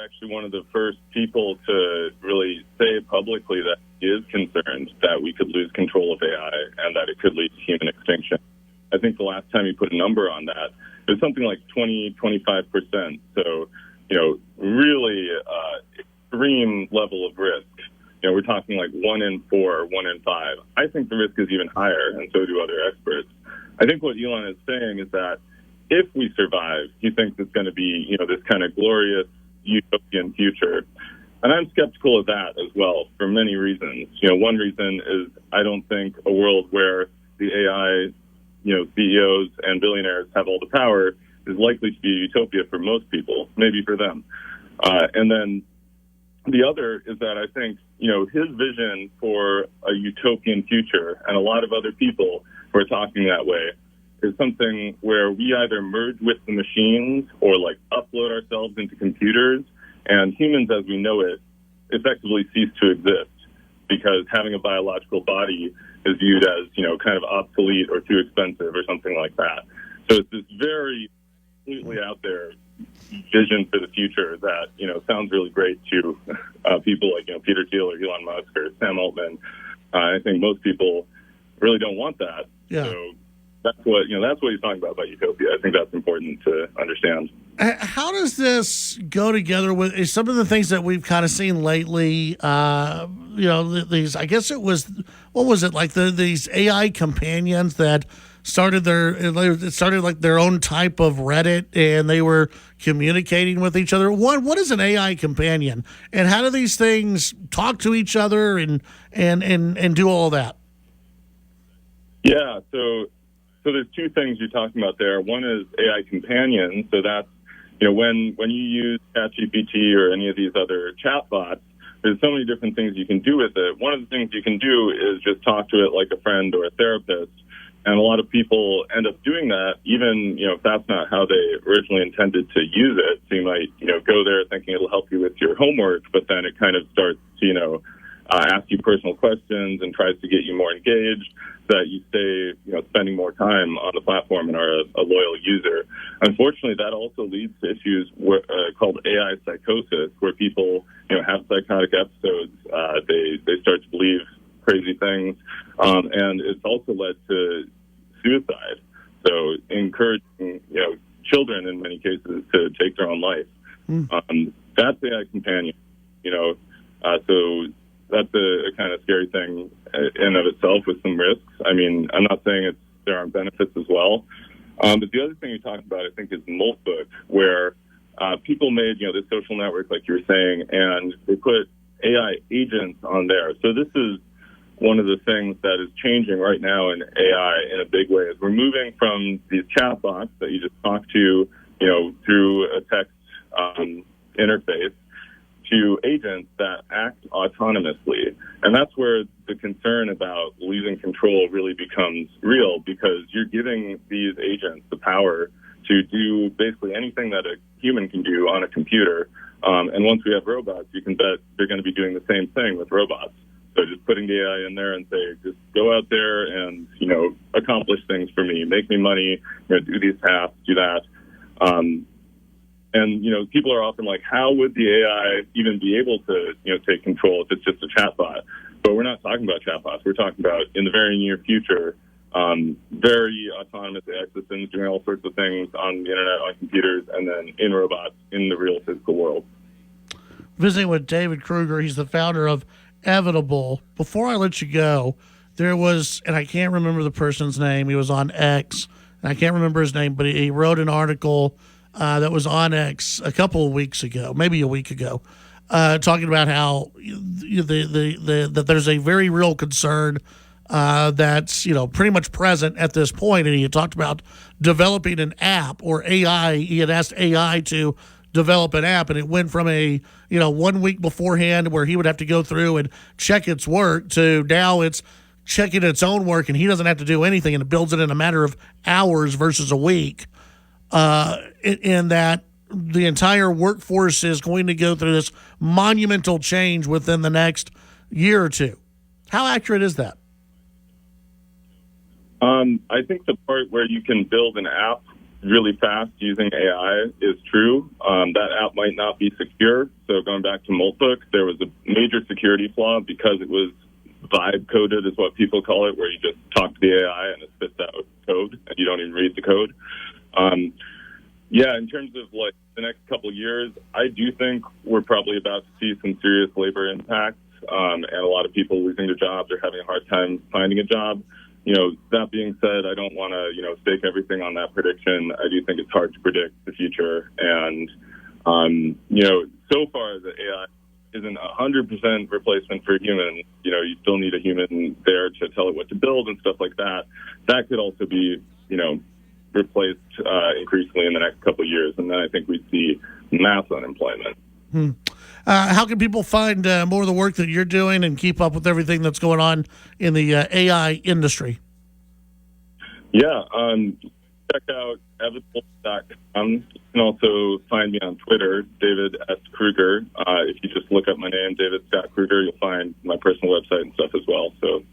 actually one of the first people to really say publicly that he is concerned that we could lose control of AI and that it could lead to human extinction. I think the last time he put a number on that, it was something like 20-25%. So, really extreme level of risk. We're talking like 1 in 4, 1 in 5. I think the risk is even higher, and so do other experts. I think what Elon is saying is that if we survive, he thinks it's going to be, this kind of glorious utopian future. And I'm skeptical of that as well for many reasons. One reason is I don't think a world where the AI, CEOs and billionaires have all the power is likely to be a utopia for most people, maybe for them. And then the other is that I think, his vision for a utopian future, and a lot of other people who are talking that way, is something where we either merge with the machines or like upload ourselves into computers, and humans as we know it effectively cease to exist because having a biological body is viewed as, kind of obsolete or too expensive or something like that. So it's this very completely out there vision for the future that, sounds really great to people like, Peter Thiel or Elon Musk or Sam Altman. I think most people really don't want that.
Yeah.
So that's what he's talking about utopia. I think that's important to understand.
How does this go together with some of the things that we've kind of seen lately? These, I guess it was, what was it, like these AI companions that started like their own type of Reddit, and they were communicating with each other. What is an AI companion, and how do these things talk to each other and do all that?
Yeah, so there's two things you're talking about there. One is AI companions. So that's, when you use ChatGPT or any of these other chatbots, there's so many different things you can do with it. One of the things you can do is just talk to it like a friend or a therapist. And a lot of people end up doing that, even, if that's not how they originally intended to use it. So you might, go there thinking it'll help you with your homework, but then it kind of starts to, ask you personal questions and tries to get you more engaged, so that you stay, spending more time on the platform and are a loyal user. Unfortunately, that also leads to issues called AI psychosis, where people, have psychotic episodes. They start to believe crazy things, and it's also led to suicide. So encouraging, children in many cases to take their own life. That's AI companion, so that's a kind of scary thing in of itself with some risks. I mean, I'm not saying there aren't benefits as well. But the other thing you talked about, I think, is Moltbook, where people made, this social network, like you were saying, and they put AI agents on there. So this is one of the things that is changing right now in AI in a big way, is we're moving from these chatbots that you just talk to, through a text interface, to agents that act autonomously. And that's where the concern about losing control really becomes real, because you're giving these agents the power to do basically anything that a human can do on a computer. And once we have robots, you can bet they're going to be doing the same thing with robots. So just putting the AI in there and say, just go out there and, accomplish things for me, make me money, do these tasks, do that. And, people are often like, how would the AI even be able to, take control if it's just a chatbot? But we're not talking about chatbots. We're talking about, in the very near future, very autonomous AI systems doing all sorts of things on the internet, on computers, and then in robots in the real physical world.
Visiting with David Kruger, he's the founder of Evitable. Before I let you go, there was, and I can't remember the person's name, he was on X, and I can't remember his name, but he wrote an article that was on X a couple of weeks ago, maybe a week ago, talking about how that there's a very real concern that's pretty much present at this point. And he had talked about developing an app or AI. He had asked AI to develop an app, and it went from a 1 week beforehand where he would have to go through and check its work to now it's checking its own work, and he doesn't have to do anything, and it builds it in a matter of hours versus a week. In that the entire workforce is going to go through this monumental change within the next year or two. How accurate is that?
I think the part where you can build an app really fast using AI is true. That app might not be secure. So going back to Moltbook, there was a major security flaw because it was vibe coded, is what people call it, where you just talk to the AI and it spits out code and you don't even read the code. In terms of like the next couple of years, I do think we're probably about to see some serious labor impacts and a lot of people losing their jobs or having a hard time finding a job. That being said, I don't want to, stake everything on that prediction. I do think it's hard to predict the future. And, so far the AI isn't 100% replacement for human. You still need a human there to tell it what to build and stuff like that. That could also be, replaced increasingly in the next couple of years. And then I think we'd see mass unemployment.
How can people find more of the work that you're doing and keep up with everything that's going on in the AI industry?
Check out evitable.com. You can also find me on Twitter, David S. Kruger. If you just look up my name, David Scott Kruger, you'll find my personal website and stuff as well. So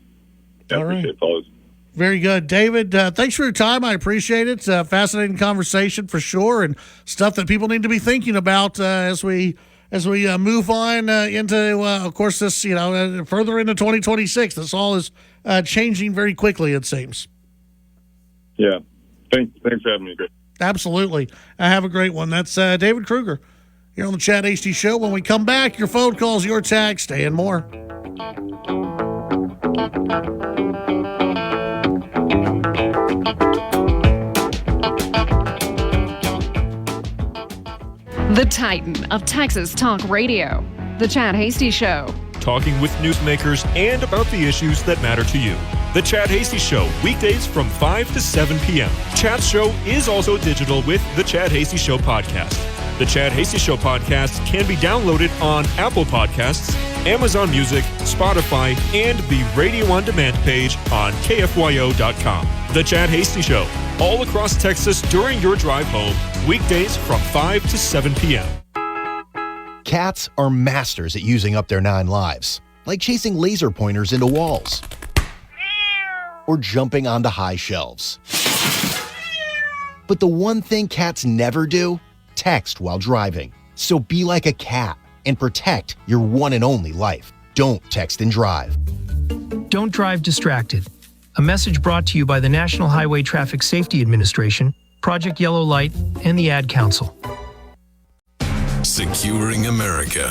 I appreciate it.
Very good. David, thanks for your time. I appreciate it. Fascinating conversation for sure, and stuff that people need to be thinking about as we move on into, of course, this, further into 2026. This all is changing very quickly, it seems.
Yeah. Thanks for having me. Great.
Absolutely. Have a great one. That's David Kruger here on the Chad Hasty Show. When we come back, your phone calls, your text, and more.
The Titan of Texas Talk Radio. The Chad Hasty Show.
Talking with newsmakers and about the issues that matter to you. The Chad Hasty Show, weekdays from 5 to 7 p.m. Chad's show is also digital with the Chad Hasty Show podcast. The Chad Hasty Show podcast can be downloaded on Apple Podcasts, Amazon Music, Spotify, and the Radio On Demand page on KFYO.com. The Chad Hasty Show, all across Texas during your drive home, weekdays from 5 to 7 p.m.
Cats are masters at using up their 9 lives, like chasing laser pointers into walls or jumping onto high shelves. But the one thing cats never do, text while driving. So be like a cat and protect your one and only life. Don't text and drive.
Don't drive distracted. A message brought to you by the National Highway Traffic Safety Administration, Project Yellow Light, and the Ad Council.
Securing America.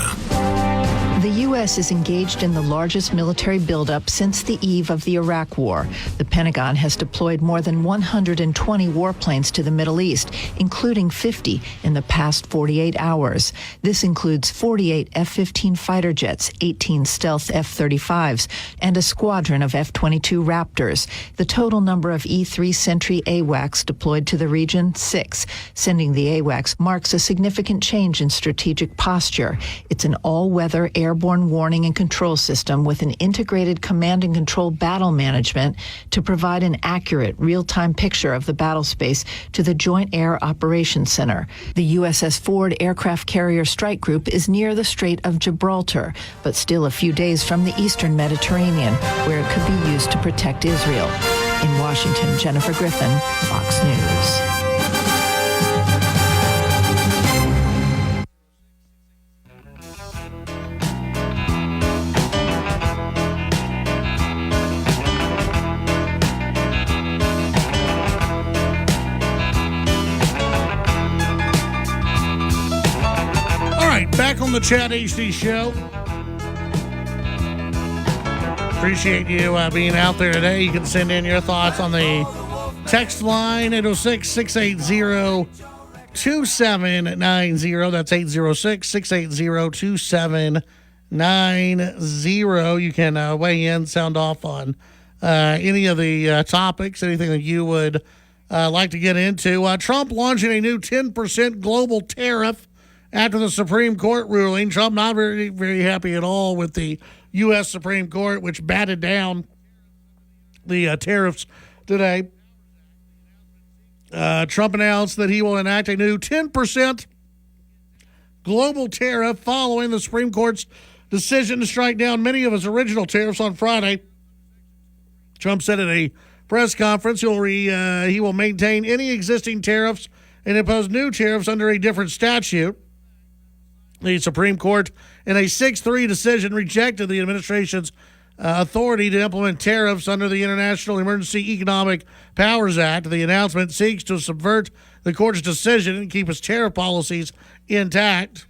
The U.S. is engaged in the largest military buildup since the eve of the Iraq War. The Pentagon has deployed more than 120 warplanes to the Middle East, including 50 in the past 48 hours. This includes 48 F-15 fighter jets, 18 stealth F-35s, and a squadron of F-22 Raptors. The total number of E-3 Sentry AWACS deployed to the region, 6. Sending the AWACS marks a significant change in strategic posture. It's an all-weather airborne warning and control system with an integrated command and control battle management to provide an accurate, real-time picture of the battle space to the Joint Air Operations Center. The USS Ford aircraft carrier strike group is near the Strait of Gibraltar, but still a few days from the eastern Mediterranean, where it could be used to protect Israel. In Washington, Jennifer Griffin, Fox News.
on the Chad HD Show. Appreciate you being out there today. You can send in your thoughts on the text line, 806-680-2790. That's 806-680-2790. You can weigh in, sound off on any of the topics, anything that you would like to get into. Trump launching a new 10% global tariff after the Supreme Court ruling. Trump not very, very happy at all with the U.S. Supreme Court, which batted down the tariffs today. Trump announced that he will enact a new 10% global tariff following the Supreme Court's decision to strike down many of his original tariffs on Friday. Trump said at a press conference he will maintain any existing tariffs and impose new tariffs under a different statute. The Supreme Court, in a 6-3 decision, rejected the administration's authority to implement tariffs under the International Emergency Economic Powers Act. The announcement seeks to subvert the court's decision and keep its tariff policies intact.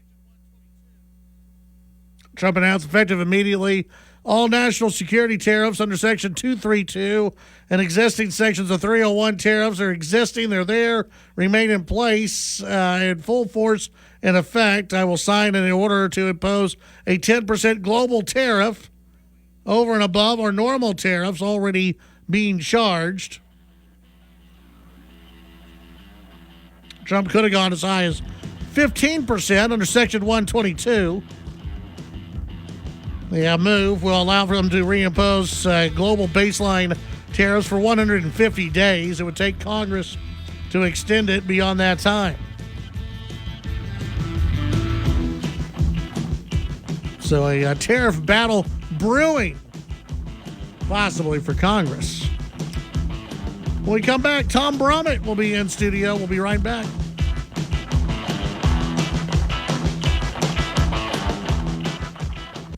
Trump announced effective immediately all national security tariffs under Section 232 and existing sections of 301 tariffs are existing. They're there, remain in place in full force and effect. I will sign an order to impose a 10% global tariff over and above our normal tariffs already being charged. Trump could have gone as high as 15% under Section 122. The move will allow for them to reimpose global baseline tariffs for 150 days. It would take Congress to extend it beyond that time. So a tariff battle brewing, possibly for Congress. When we come back, Tom Brummett will be in studio. We'll be right back.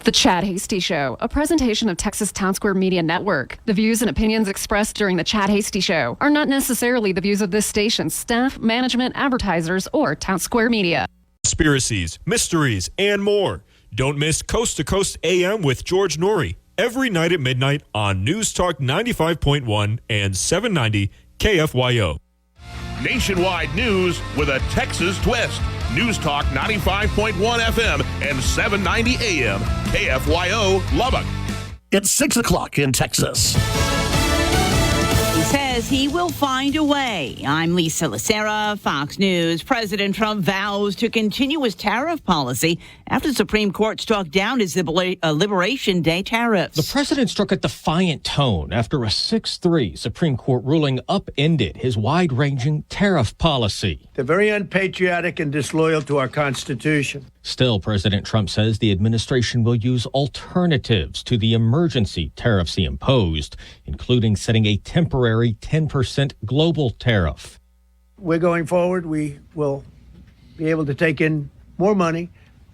The Chad Hasty Show, a presentation of Texas Town Square Media Network. The views and opinions expressed during the Chad Hasty Show are not necessarily the views of this station's staff, management, advertisers, or Town Square Media.
Conspiracies, mysteries, and more. Don't miss Coast to Coast AM with George Norrie every night at midnight on News Talk 95.1 and 790 KFYO.
Nationwide news with a Texas twist. News Talk 95.1 FM and 790 AM. KFYO, Lubbock.
It's 6 o'clock in Texas.
He says he will find a way. I'm Lisa Lacera, Fox News. President Trump vows to continue his tariff policy after the Supreme Court struck down his Liberation Day tariffs.
The president struck a defiant tone after a 6-3 Supreme Court ruling upended his wide-ranging tariff policy.
They're very unpatriotic and disloyal to our Constitution.
Still, President Trump says the administration will use alternatives to the emergency tariffs he imposed, including setting a temporary 10% global tariff.
We're going forward. We will be able to take in more money,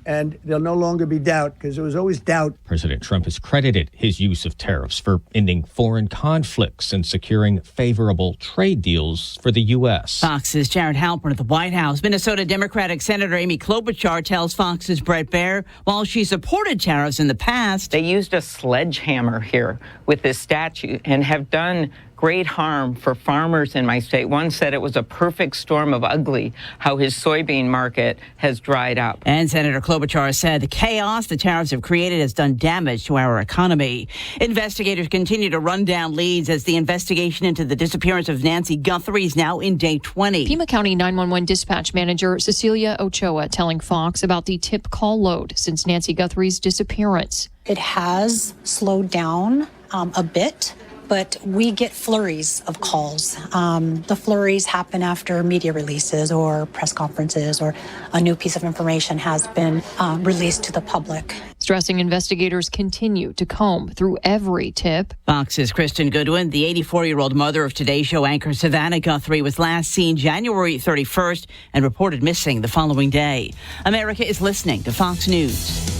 and there'll no longer be doubt, because there was always doubt.
President Trump has credited his use of tariffs for ending foreign conflicts and securing favorable trade deals for the U.S.
Fox's Jared Halpern at the White House. Minnesota Democratic Senator Amy Klobuchar tells Fox's Brett Baer while she supported tariffs in the past,
they used a sledgehammer here with this statute and have done great harm for farmers in my state. One said it was a perfect storm of ugly, how his soybean market has dried up.
And Senator Klobuchar said the chaos the tariffs have created has done damage to our economy. Investigators continue to run down leads as the investigation into the disappearance of Nancy Guthrie is now in day 20.
Pima County 911 dispatch manager Cecilia Ochoa telling Fox about the tip call load since Nancy Guthrie's disappearance.
It has slowed down a bit, but we get flurries of calls. The flurries happen after media releases or press conferences or a new piece of information has been released to the public.
Stressing investigators continue to comb through every tip.
Fox's Kristen Goodwin, the 84-year-old mother of Today Show anchor Savannah Guthrie, was last seen January 31st and reported missing the following day. America is listening to Fox News.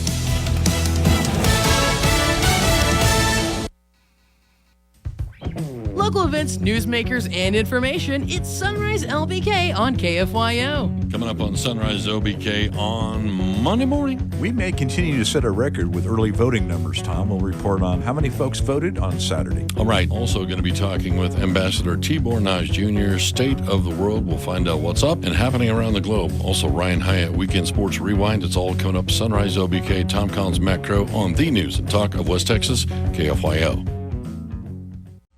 local events, newsmakers, and information. It's Sunrise LBK on KFYO.
Coming up on Sunrise LBK on Monday morning.
We may continue to set a record with early voting numbers, Tom. We'll report on how many folks voted on Saturday.
All right. Also going to be talking with Ambassador Tibor Naj Jr., State of the World. We'll find out what's up and happening around the globe. Also, Ryan Hyatt, Weekend Sports Rewind. It's all coming up. Sunrise LBK, Tom Collins, Matt Crow on the News and Talk of West Texas, KFYO.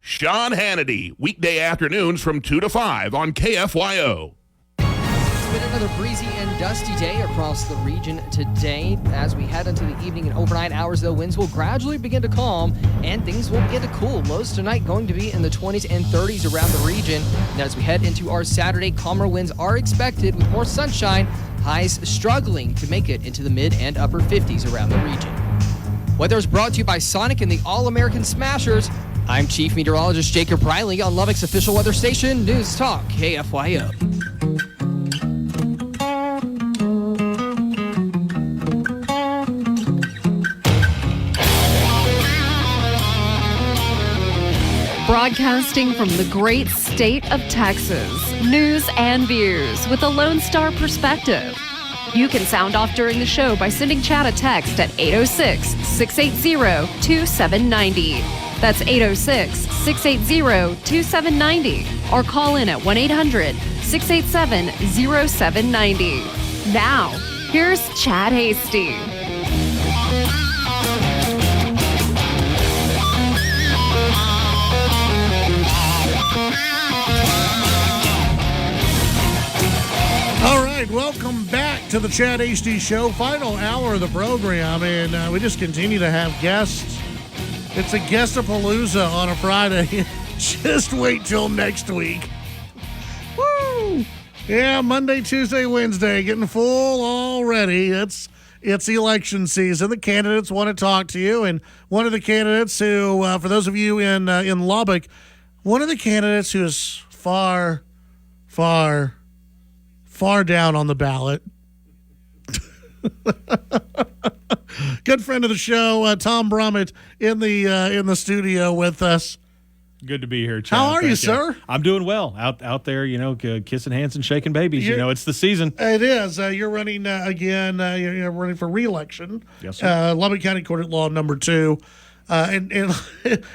Sean Hannity, weekday afternoons from 2 to 5 on KFYO.
It's been another breezy and dusty day across the region today. As we head into the evening and overnight hours, though, winds will gradually begin to calm and things will begin to cool. Lows tonight going to be in the 20s and 30s around the region. And as we head into our Saturday, calmer winds are expected with more sunshine. Highs struggling to make it into the mid and upper 50s around the region. Weather is brought to you by Sonic and the All-American Smashers. I'm Chief Meteorologist Jacob Riley on Lubbock's official weather station, News Talk KFYO.
Broadcasting from the great state of Texas, news and views with a Lone Star perspective. You can sound off during the show by sending Chad a text at 806-680-2790. That's 806-680-2790. Or call in at 1-800-687-0790. Now, here's Chad Hasty.
All right, welcome back to the Chad HD Show, final hour of the program, and we just continue to have guests. It's a guest-a-palooza on a Friday. Just wait till next week. Woo! Yeah, Monday, Tuesday, Wednesday, getting full already. It's election season. The candidates want to talk to you, and one of the candidates who, for those of you in Lubbock, one of the candidates who is far down on the ballot. Good friend of the show, Tom Brummett, in the studio with us.
Good to be here, Chad.
How are you,
Thank
sir?
I'm doing well. Out there, kissing hands and shaking babies. It's the season.
It is. You're running again. You're running for re-election.
Yes, sir.
Lubbock County Court at Law number 2. And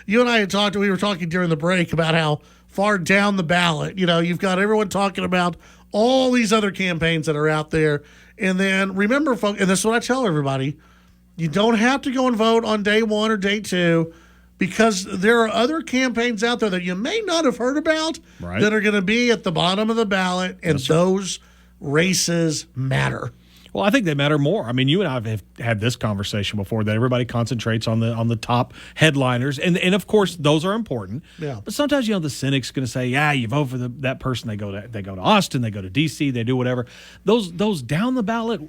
you and I had talked. We were talking during the break about how far down the ballot. You've got everyone talking about all these other campaigns that are out there. And then remember, folks, and this is what I tell everybody, you don't have to go and vote on day 1 or day 2 because there are other campaigns out there that you may not have heard about that are going to be at the bottom of the ballot, and those races matter.
Well, I think they matter more. I mean, you and I have had this conversation before that everybody concentrates on the top headliners, and of course those are important.
Yeah.
But sometimes the cynic's going to say, "Yeah, you vote for that person. They go to Austin, they go to D.C., they do whatever." Those down the ballot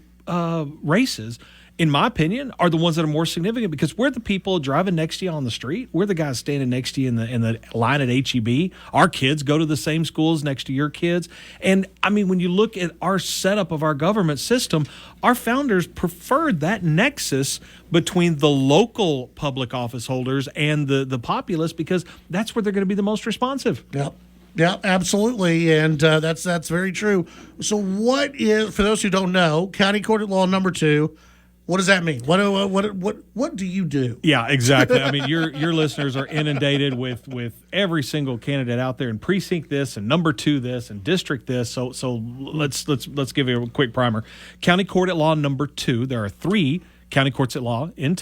races, in my opinion, are the ones that are more significant because we're the people driving next to you on the street. We're the guys standing next to you in the line at HEB. Our kids go to the same schools next to your kids. And, I mean, when you look at our setup of our government system, our founders preferred that nexus between the local public office holders and the populace because that's where they're going to be the most responsive.
Yep. Yeah, absolutely, and that's very true. So what is, for those who don't know, County Court at Law number 2, what does that mean? What do you do?
Yeah, exactly. I mean, your listeners are inundated with every single candidate out there in precinct this and number 2 this and district this. So let's give you a quick primer. County Court at Law number 2. There are 3 county courts at law in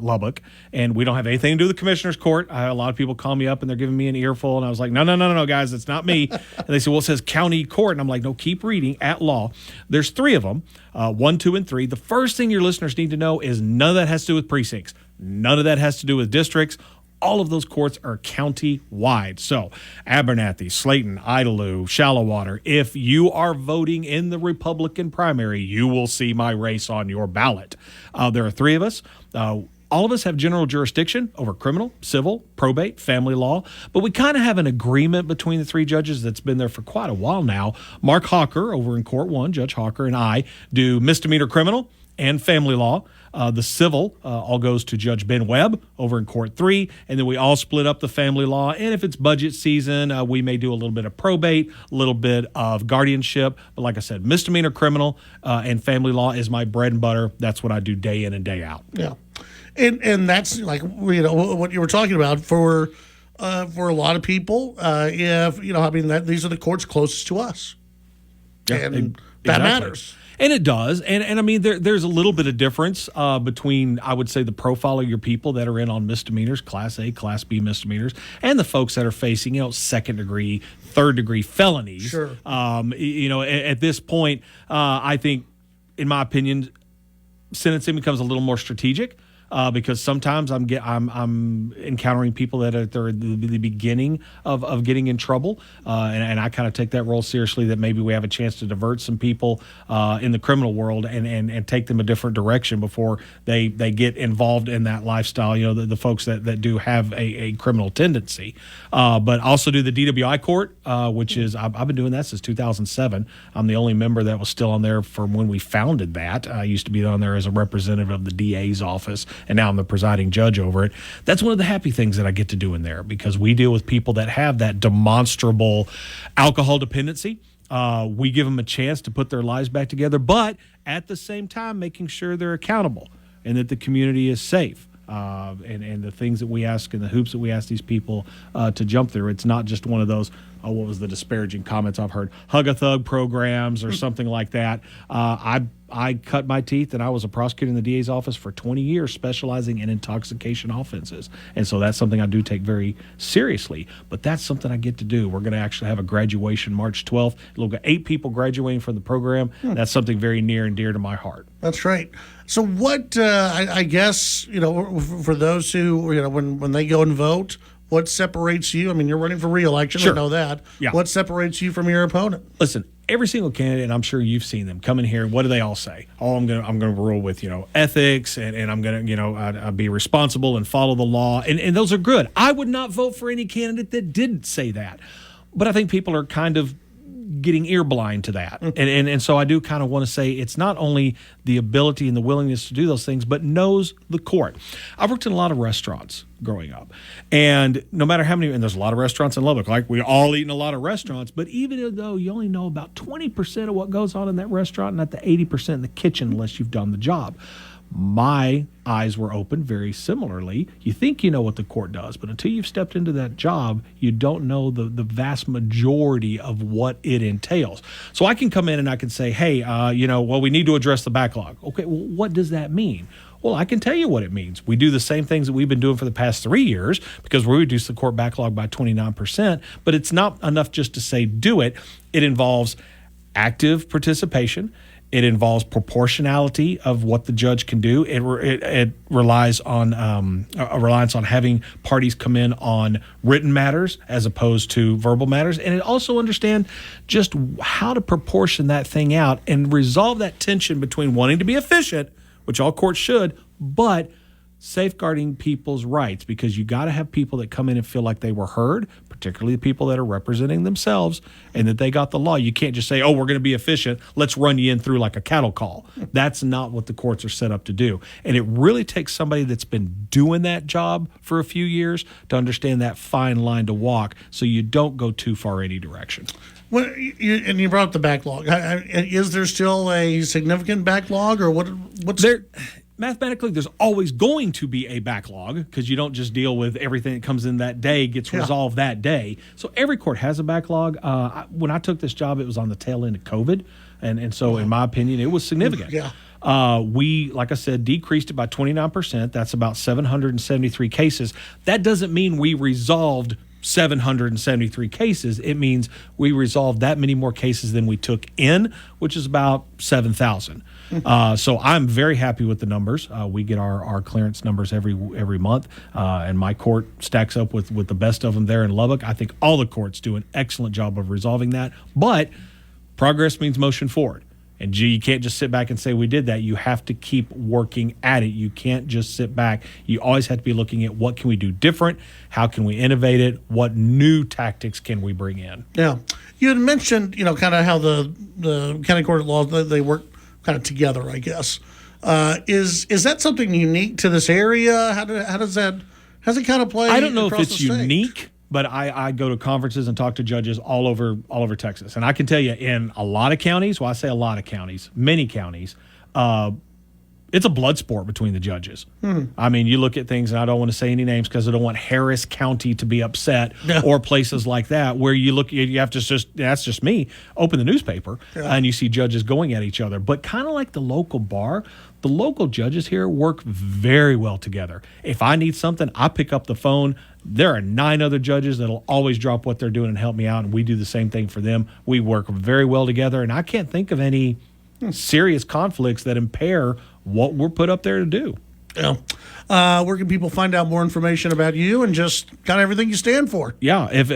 Lubbock, and we don't have anything to do with the commissioner's court. I had a lot of people call me up and they're giving me an earful, and I was like, no, guys, it's not me. And they said, well, it says county court, and I'm like, no, keep reading. At law. There's 3 of them, 1, 2, and 3. The first thing your listeners need to know is none of that has to do with precincts. None of that has to do with districts. All of those courts are county-wide. So Abernathy, Slayton, Idalou, Shallowater, if you are voting in the Republican primary, you will see my race on your ballot. There are 3 of us. All of us have general jurisdiction over criminal, civil, probate, family law, but we kind of have an agreement between the 3 judges that's been there for quite a while now. Mark Hawker over in Court 1, Judge Hawker, and I do misdemeanor criminal and family law. The civil all goes to Judge Ben Webb over in Court 3, and then we all split up the family law. And if it's budget season, we may do a little bit of probate, a little bit of guardianship. But like I said, misdemeanor criminal and family law is my bread and butter. That's what I do day in and day out.
Yeah, and that's like what you were talking about for a lot of people. If these are the courts closest to us, and that matters.
And it does. And I mean, there's a little bit of difference between, I would say, the profile of your people that are in on misdemeanors, Class A, Class B misdemeanors, and the folks that are facing, second degree, third degree felonies.
Sure.
At this point, I think, in my opinion, sentencing becomes a little more strategic. Because sometimes I'm encountering people that are at the beginning of getting in trouble, and I kind of take that role seriously. That maybe we have a chance to divert some people in the criminal world and take them a different direction before they get involved in that lifestyle. The folks that do have a criminal tendency, but also do the DWI court, which is I've been doing that since 2007. I'm the only member that was still on there from when we founded that. I used to be on there as a representative of the DA's office. And now I'm the presiding judge over it. That's one of the happy things that I get to do in there, because we deal with people that have that demonstrable alcohol dependency. We give them a chance to put their lives back together, but at the same time making sure they're accountable and that the community is safe. And the things that we ask and the hoops that we ask these people to jump through. It's not just one of those, what was the disparaging comments I've heard, hug a thug programs or something like that. I cut my teeth, and I was a prosecutor in the DA's office for 20 years, specializing in intoxication offenses. And so that's something I do take very seriously. But that's something I get to do. We're going to actually have a graduation March 12th. It'll get 8 people graduating from the program. That's something very near and dear to my heart.
That's right. So what, I guess, for those who, when they go and vote, what separates you? I mean, you're running for re-election.
Sure.
I know that.
Yeah.
What separates you from your opponent?
Listen, every single candidate, and I'm sure you've seen them come in here. What do they all say? Oh, I'm gonna rule with ethics, and I'm gonna be responsible and follow the law, and those are good. I would not vote for any candidate that didn't say that, but I think people are kind of getting ear blind to that. And so I do kind of want to say it's not only the ability and the willingness to do those things, but knows the court. I've worked in a lot of restaurants growing up, and no matter how many, and there's a lot of restaurants in Lubbock, like we all eat in a lot of restaurants, but even though you only know about 20% of what goes on in that restaurant, not the 80% in the kitchen unless you've done the job. My eyes were open very similarly. You think you know what the court does, but until you've stepped into that job, you don't know the vast majority of what it entails. So I can come in and I can say, hey, we need to address the backlog. Okay, well, what does that mean? Well, I can tell you what it means. We do the same things that we've been doing for the past 3 years because we reduced the court backlog by 29%, but it's not enough just to say do it. It involves active participation. It involves proportionality of what the judge can do. It relies on a reliance on having parties come in on written matters as opposed to verbal matters, and it also understand just how to proportion that thing out and resolve that tension between wanting to be efficient, which all courts should, but safeguarding people's rights, because you got to have people that come in and feel like they were heard, particularly the people that are representing themselves, and that they got the law. You can't just say, oh, we're going to be efficient, let's run you in through like a cattle call. That's not what the courts are set up to do. And it really takes somebody that's been doing that job for a few years to understand that fine line to walk so you don't go too far any direction.
Well, you brought up the backlog. Is there still a significant backlog, or what's
there? Mathematically, there's always going to be a backlog because you don't just deal with everything that comes in that day gets resolved that day. So every court has a backlog. When I took this job, it was on the tail end of COVID, and so in my opinion, it was significant. We, like I said, decreased it by 29%. That's about 773 cases. That doesn't mean we resolved 773 cases. It means we resolved that many more cases than we took in, which is about 7,000. So I'm very happy with the numbers. We get our clearance numbers every month, and my court stacks up with the best of them there in Lubbock. I think all the courts do an excellent job of resolving that, but progress means motion forward. And you can't just sit back and say we did that. You have to keep working at it. You can't just sit back. You always have to be looking at what can we do different, how can we innovate it, what new tactics can we bring in.
Yeah. You had mentioned, kind of how the county court of law, they work kind of together, I guess. Is that something unique to this area? How does it kind of play?
I don't know if
across
it's
the state?
unique, but I go to conferences and talk to judges all over Texas, and I can tell you in a lot of counties. Well, I say a lot of counties, many counties. It's a blood sport between the judges. I mean, you look at things, and I don't want to say any names because I don't want Harris County to be upset or places like that where you have to that's just me, open the newspaper and you see judges going at each other. But kind of like the local bar, the local judges here work very well together. If I need something, I pick up the phone. There are 9 other judges that'll always drop what they're doing and help me out, and we do the same thing for them. We work very well together, and I can't think of any serious conflicts that impair what we're put up there to do.
Yeah. Where can people find out more information about you and just kind of everything you stand for?
Yeah, if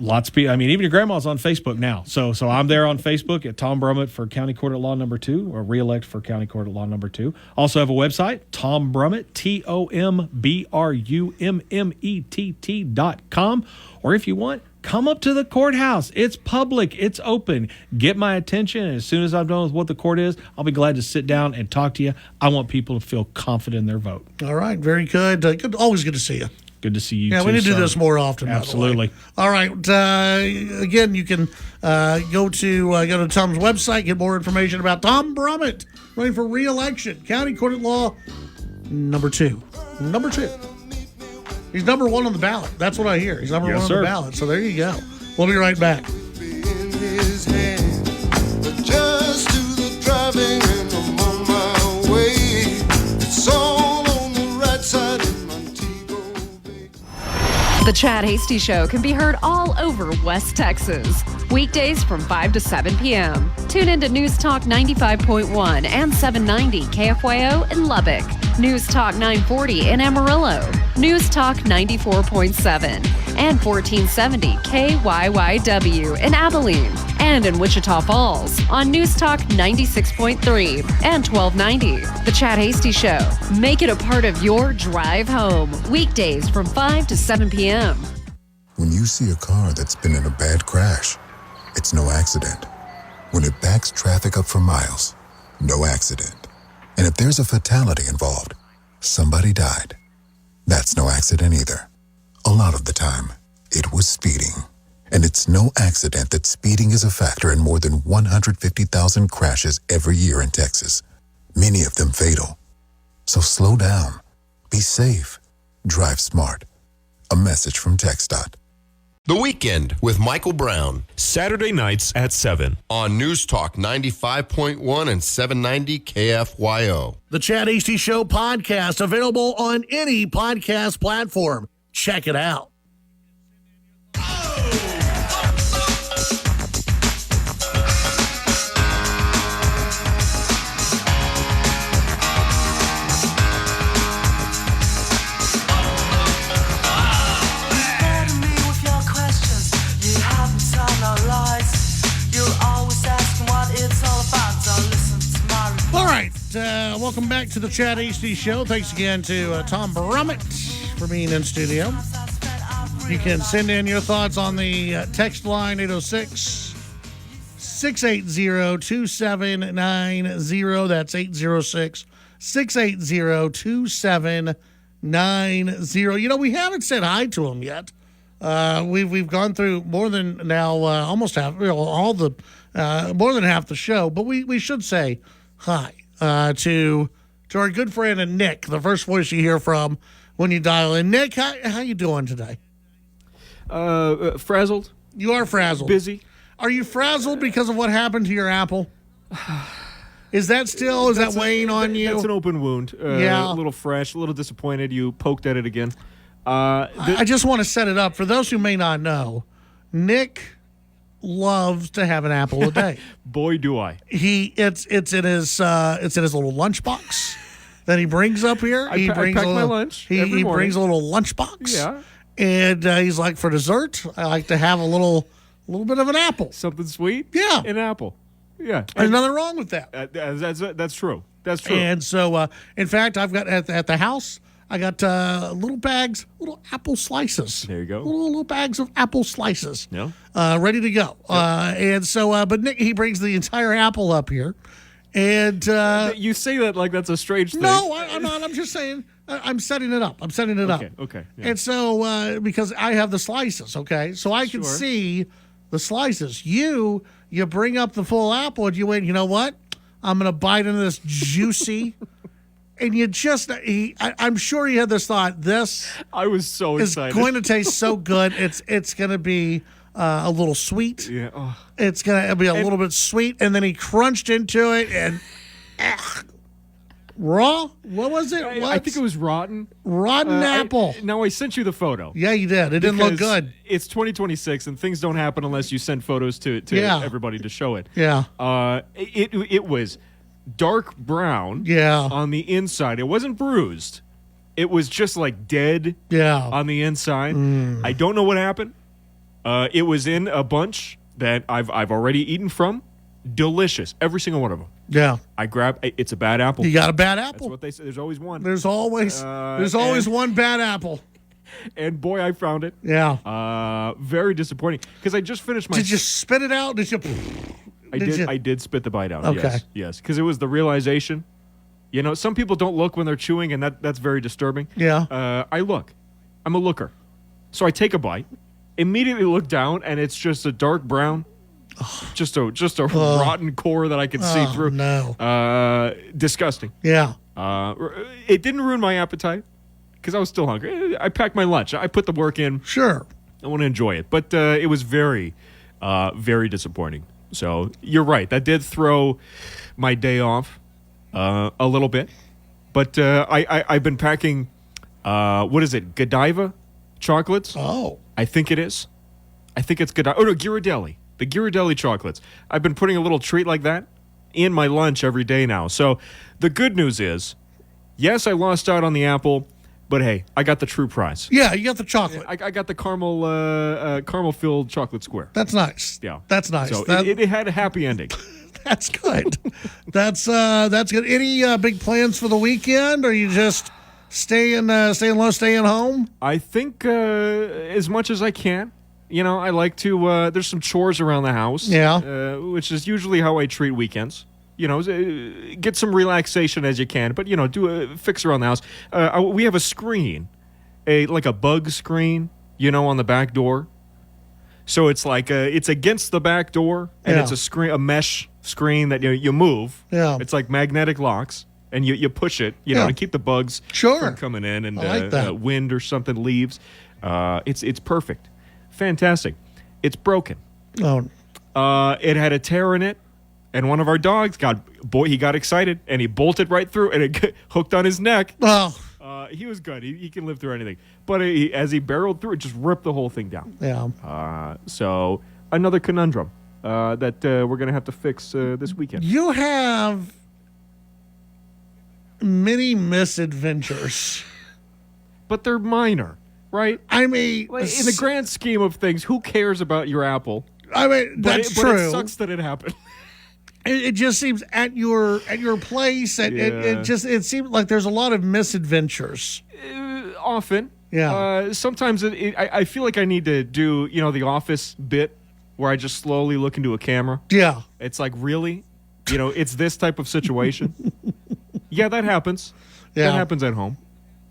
lots of people. I mean, even your grandma's on Facebook now. So I'm there on Facebook at Tom Brummett for County Court at Law Number 2, or reelect for County Court at Law Number 2. Also have a website, Tom Brummett, TOMBRUMMETT.com. Or if you want, come up to the courthouse. It's public. It's open. Get my attention. And as soon as I'm done with what the court is, I'll be glad to sit down and talk to you. I want people to feel confident in their vote.
All right. Very good. Always good to see you.
Good to see you,
Yeah,
too,
we need to do
sir.
this more often.
Absolutely.
All right. Again, you can go to Tom's website, get more information about Tom Brummett running for re-election, County Court at Law number 2. Number 2. He's number 1 on the ballot. That's what I hear. He's number 1 on the ballot. So there you go. We'll be right back.
Just do the driving and I'm on my way. It's all on the right side of Montego Bay.
The Chad Hasty Show can be heard all over West Texas. Weekdays from 5 to 7 p.m. Tune into News Talk 95.1 and 790 KFYO in Lubbock. News Talk 940 in Amarillo. News Talk 94.7 and 1470 KYYW in Abilene. And in Wichita Falls on News Talk 96.3 and 1290. The Chad Hasty Show. Make it a part of your drive home. Weekdays from 5 to 7 p.m.
When you see a car that's been in a bad crash, it's no accident. When it backs traffic up for miles, no accident. And if there's a fatality involved, somebody died. That's no accident either. A lot of the time, it was speeding. And it's no accident that speeding is a factor in more than 150,000 crashes every year in Texas, many of them fatal. So slow down, be safe, drive smart. A message from TxDOT.
The Weekend with Michael Brown.
Saturday nights at 7.
On News Talk 95.1 and 790 KFYO.
The Chad Hasty Show podcast, available on any podcast platform. Check it out. All right, welcome back to the Chad Hasty Show. Thanks again to Tom Brummett for being in studio. You can send in your thoughts on the text line 806-680-2790. That's 806-680-2790. You know, we haven't said hi to him yet. We've gone through more than now almost half, more than half the show, but we should say hi to our good friend Nick, the first voice you hear from when you dial in. Nick, how you doing today?
Frazzled.
You are frazzled.
Busy.
Are you frazzled because of what happened to your apple? Is that weighing on you?
That's an open wound.
Yeah.
A little fresh, a little disappointed. You poked at it again.
I just want to set it up for those who may not know. Nick loves to have an apple a day.
Boy, do I!
It's in his little lunchbox that he brings up here.
I pack my lunch.
He brings a little lunchbox.
Yeah,
and he's like, for dessert, I like to have a little bit of an apple,
something sweet.
Yeah,
an apple. Yeah,
there's nothing wrong with that.
That's true. That's true.
And so, in fact, I've got at the house, I got little apple slices.
There you go.
Little bags of apple slices.
Yeah.
Ready to go. And so, but Nick, he brings the entire apple up here. And
you say that like that's a strange thing.
no, I'm not. I'm just saying. I'm setting it up.
Okay. Yeah.
And so because I have the slices, okay, so I can
Sure.
see the slices. You bring up the full apple and you wait. You know what? I'm gonna bite into this juicy. And you just, I'm sure you had this thought. This
I was so
is
excited.
going to taste so good. It's going to be a little sweet.
Yeah. Oh.
It's going to be a little bit sweet. And then he crunched into it and raw. What was it?
I think it was rotten.
Rotten apple.
Now I sent you the photo.
Yeah, you did. It didn't look
Because
good.
It's 2026, and things don't happen unless you send photos to
Yeah.
everybody to show it.
Yeah.
It was dark brown.
Yeah.
On the inside, it wasn't bruised. It was just like dead.
Yeah.
On the inside, I don't know what happened. It was in a bunch that I've already eaten from. Delicious, every single one of them.
Yeah.
I grabbed. It's a bad apple.
You got a bad apple.
That's what they say. There's always one.
There's always one bad apple.
And boy, I found it.
Yeah.
Very disappointing because I just finished my.
Did you spit it out? Did you?
I did spit the bite out.
Okay.
Yes, because it was the realization. You know, some people don't look when they're chewing, and that's very disturbing.
Yeah.
I look. I'm a looker, so I take a bite, immediately look down, and it's just a dark brown, just a rotten core that I can see through.
No.
Disgusting.
Yeah.
It didn't ruin my appetite because I was still hungry. I packed my lunch. I put the work in.
Sure.
I want to enjoy it, but it was very, very disappointing. So you're right. That did throw my day off a little bit. But I've been packing, what is it, Godiva chocolates?
Oh.
I think it is. I think it's Godiva. Oh, no, Ghirardelli. The Ghirardelli chocolates. I've been putting a little treat like that in my lunch every day now. So the good news is, yes, I lost out on the apple, but hey, I got the true prize.
Yeah, you got the chocolate.
I got the caramel-filled chocolate square.
That's nice.
Yeah.
That's nice.
So it had a happy ending.
That's good. That's good. Any big plans for the weekend? Or are you just staying low, staying home?
I think as much as I can. You know, I like to. There's some chores around the house.
Yeah.
Which is usually how I treat weekends. You know, get some relaxation as you can, but do a fix around the house. We have a screen, like a bug screen, on the back door. So it's like it's against the back door, and it's a mesh screen that you move.
Yeah.
It's like magnetic locks, and you push it, to keep the bugs from coming in and
I like that.
wind or something leaves. It's perfect, fantastic. It's broken.
Oh.
It had a tear in it. And one of our dogs got excited, and he bolted right through, and it hooked on his neck.
Oh.
He was good. He can live through anything. But as he barreled through, it just ripped the whole thing down.
Yeah.
So another conundrum that we're going to have to fix this weekend.
You have many misadventures.
But they're minor, right?
I mean,
in the grand scheme of things, who cares about your apple?
I mean, that's true.
But it sucks that it happened.
It just seems at your place. It seems like there's a lot of misadventures.
Often,
yeah.
Sometimes I feel like I need to do the Office bit where I just slowly look into a camera.
Yeah,
it's like really, it's this type of situation. Yeah, that happens.
Yeah,
that happens at home.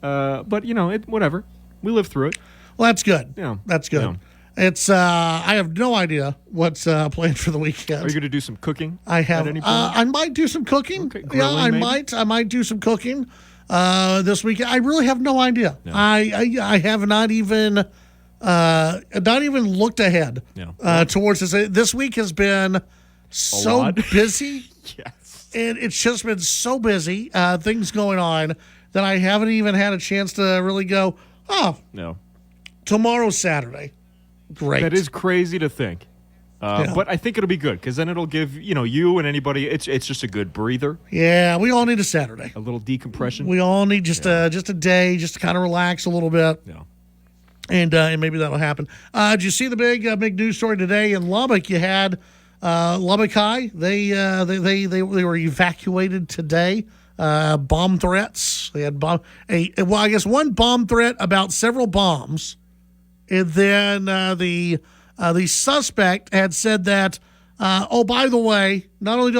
But whatever. We live through it.
Well, that's good.
Yeah,
that's good.
Yeah.
It's I have no idea what's planned for the weekend.
Are you going to do some cooking?
I have. I might do some cooking.
Okay,
yeah, I
maybe?
might do some cooking this weekend. I really have no idea.
No.
I have not even looked ahead towards this. This week has been so busy.
Yes,
and it's just been so busy. Things going on that I haven't even had a chance to really go. Oh
no,
tomorrow's Saturday. Great.
That is crazy to think. But I think it'll be good because then it'll give you and anybody. It's just a good breather.
Yeah, we all need a Saturday.
A little decompression.
We all need just a day, just to kind of relax a little bit.
Yeah.
And maybe that'll happen. Did you see the big news story today in Lubbock? You had Lubbock High. They were evacuated today. Bomb threats. They had I guess one bomb threat about several bombs. And then the suspect had said that Oh, by the way, not only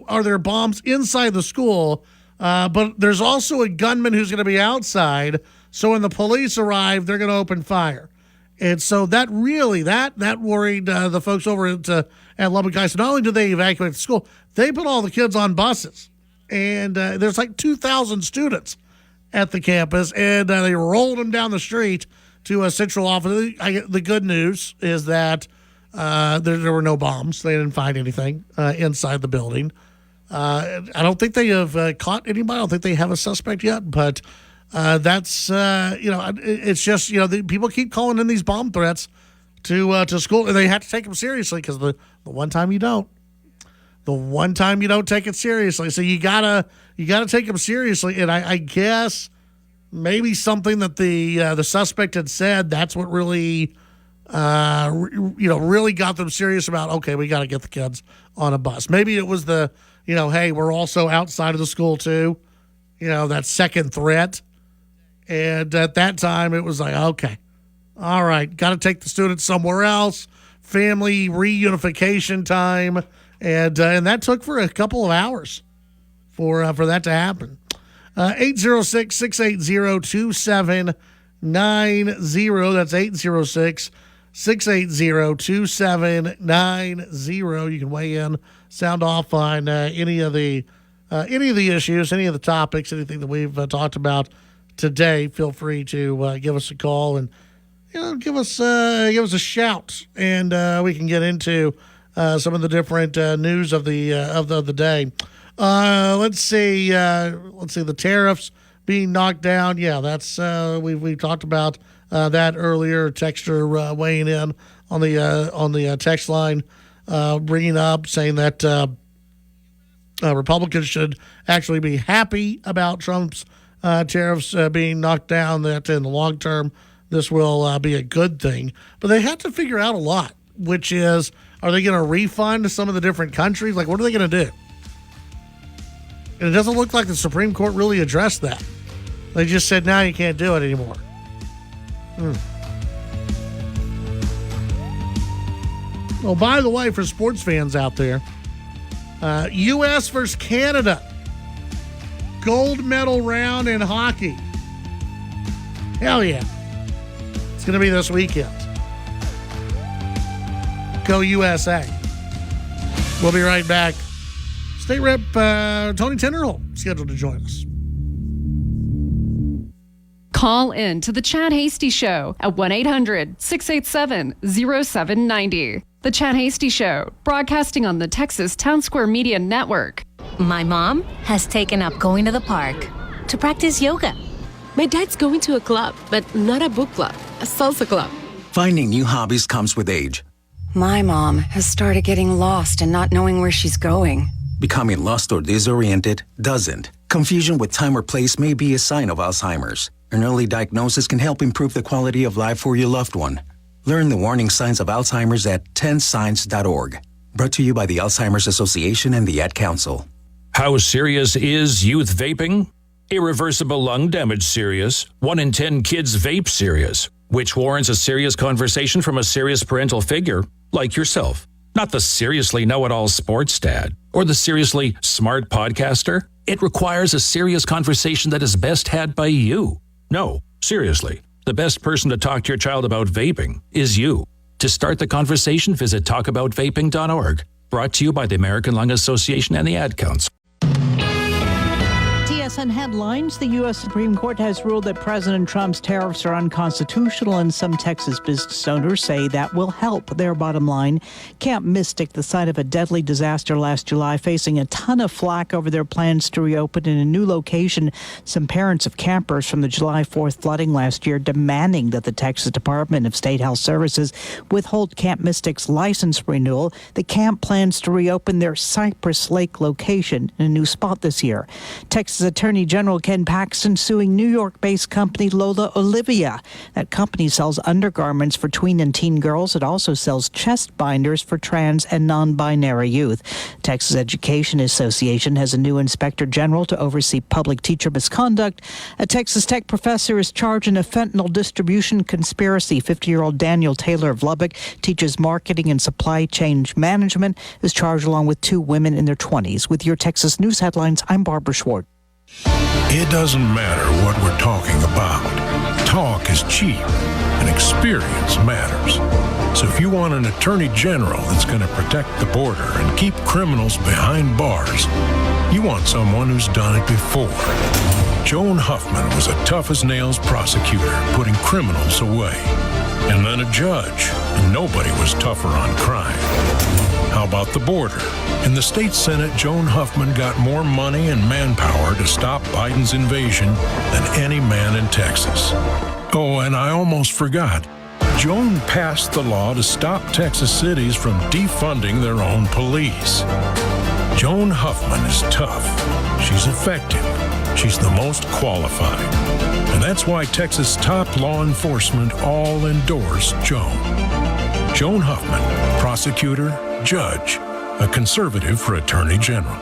are there bombs inside the school, but there's also a gunman who's going to be outside. So when the police arrive, they're going to open fire. And so that really, that worried the folks over at Lubbock High. So not only did they evacuate the school, they put all the kids on buses. And there's like 2,000 students at the campus, and they rolled them down the street to a central office. The good news is that there were no bombs. They didn't find anything inside the building. I don't think they have caught anybody. I don't think they have a suspect yet, but that's, it's just, people keep calling in these bomb threats to school, and they have to take them seriously because the one time you don't take it seriously. So you gotta take them seriously. And I guess maybe something that the suspect had said, that's what really, really got them serious about, okay, we got to get the kids on a bus. Maybe it was hey, we're also outside of the school too, that second threat. And at that time it was like, okay, all right, got to take the students somewhere else, family reunification time. And that took for a couple of hours for that to happen. 806-680-2790. That's 806-680-2790. You can weigh in, sound off on any of the issues, any of the topics, anything that we've talked about today. Feel free to give us a call and give us a shout, and we can get into some of the different news of the day. Let's see. The tariffs being knocked down. Yeah, that's we've talked about that earlier. Texter weighing in on the text line, bringing up saying that Republicans should actually be happy about Trump's tariffs being knocked down. That in the long term, this will be a good thing. But they have to figure out a lot, which is, are they going to refund some of the different countries? Like, what are they going to do? And it doesn't look like the Supreme Court really addressed that. They just said, now you can't do it anymore. Well, by the way, for sports fans out there, U.S. versus Canada, gold medal round in hockey. Hell yeah. It's going to be this weekend. Go USA. We'll be right back. State Rep Tony Tinderholt scheduled to join us.
Call in to the Chad Hasty Show at 1-800-687-0790. The Chad Hasty Show, broadcasting on the Texas Town Square Media Network.
My mom has taken up going to the park to practice yoga.
My dad's going to a club, but not a book club, a salsa club.
Finding new hobbies comes with age.
My mom has started getting lost and not knowing where she's going.
Becoming lost or disoriented doesn't. Confusion with time or place may be a sign of Alzheimer's. An early diagnosis can help improve the quality of life for your loved one. Learn the warning signs of Alzheimer's at 10signs.org. Brought to you by the Alzheimer's Association and the Ad Council.
How serious is youth vaping? Irreversible lung damage serious. 1 in 10 kids vape serious, which warrants a serious conversation from a serious parental figure like yourself. Not the seriously know-it-all sports dad or the seriously smart podcaster. It requires a serious conversation that is best had by you. No, seriously, the best person to talk to your child about vaping is you. To start the conversation, visit talkaboutvaping.org. Brought to you by the American Lung Association and the Ad Council.
TSN headlines. The U.S. Supreme Court has ruled that President Trump's tariffs are unconstitutional, and some Texas business owners say that will help their bottom line. Camp Mystic, the site of a deadly disaster last July, facing a ton of flack over their plans to reopen in a new location. Some parents of campers from the July 4th flooding last year demanding that the Texas Department of State Health Services withhold Camp Mystic's license renewal. The camp plans to reopen their Cypress Lake location in a new spot this year. Texas Attorney Attorney General Ken Paxton suing New York-based company Lola Olivia. That company sells undergarments for tween and teen girls. It also sells chest binders for trans and non-binary youth. Texas Education Association has a new inspector general to oversee public teacher misconduct. A Texas Tech professor is charged in a fentanyl distribution conspiracy. 50-year-old Daniel Taylor of Lubbock teaches marketing and supply chain management, is charged along with two women in their 20s. With your Texas News headlines, I'm Barbara Schwartz.
It doesn't matter what we're talking about. Talk is cheap, and experience matters. So if you want an attorney general that's going to protect the border and keep criminals behind bars, you want someone who's done it before. Joan Huffman was a tough-as-nails prosecutor, putting criminals away. And then a judge, and nobody was tougher on crime. How about the border? In the state Senate, Joan Huffman got more money and manpower to stop Biden's invasion than any man in Texas. Oh, and I almost forgot. Joan passed the law to stop Texas cities from defunding their own police. Joan Huffman is tough. She's effective. She's the most qualified. And that's why Texas top law enforcement all endorse Joan. Joan Huffman, prosecutor, judge, a conservative for Attorney General.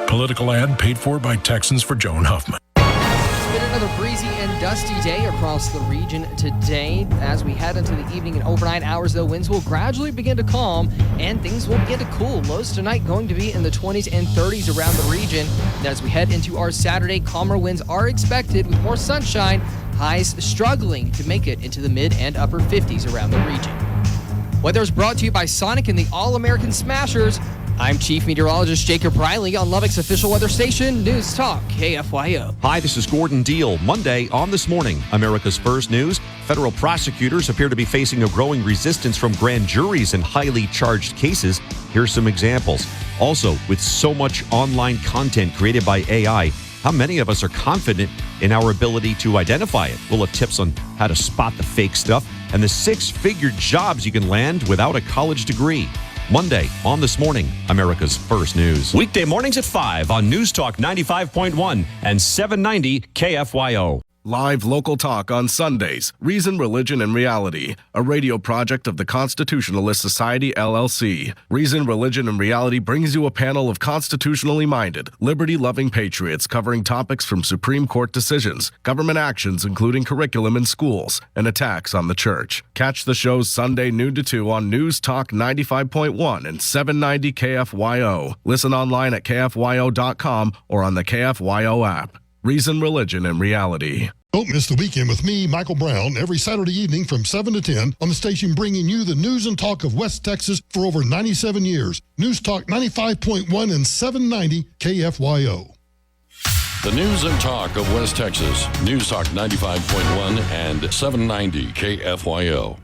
Political ad paid for by Texans for Joan Huffman.
It's been another breezy and dusty day across the region today. As we head into the evening and overnight hours, though, winds will gradually begin to calm and things will begin to cool. Lows tonight going to be in the 20s and 30s around the region. And as we head into our Saturday, calmer winds are expected with more sunshine. Highs struggling to make it into the mid and upper 50s around the region. Weather is brought to you by Sonic and the All-American Smashers. I'm Chief Meteorologist Jacob Riley on Lubbock's official weather station, News Talk KFYO.
Hi, this is Gordon Deal. Monday on This Morning, America's First News. Federal prosecutors appear to be facing a growing resistance from grand juries in highly charged cases. Here's some examples. Also, with so much online content created by AI, how many of us are confident in our ability to identify it? We'll have tips on how to spot the fake stuff and the 6-figure jobs you can land without a college degree. Monday on This Morning, America's First News. Weekday mornings at 5 on News Talk 95.1 and 790 KFYO.
Live local talk on Sundays. Reason, Religion, and Reality. A radio project of the Constitutionalist Society, LLC. Reason, Religion, and Reality brings you a panel of constitutionally minded, liberty-loving patriots covering topics from Supreme Court decisions, government actions including curriculum in schools, and attacks on the church. Catch the show Sunday noon to 2 on News Talk 95.1 and 790 KFYO. Listen online at KFYO.com or on the KFYO app. Reason, Religion, and Reality.
Don't miss the weekend with me, Michael Brown, every Saturday evening from 7 to 10 on the station bringing you the news and talk of West Texas for over 97 years. News Talk 95.1 and 790 KFYO.
The news and talk of West Texas. News Talk 95.1 and 790 KFYO.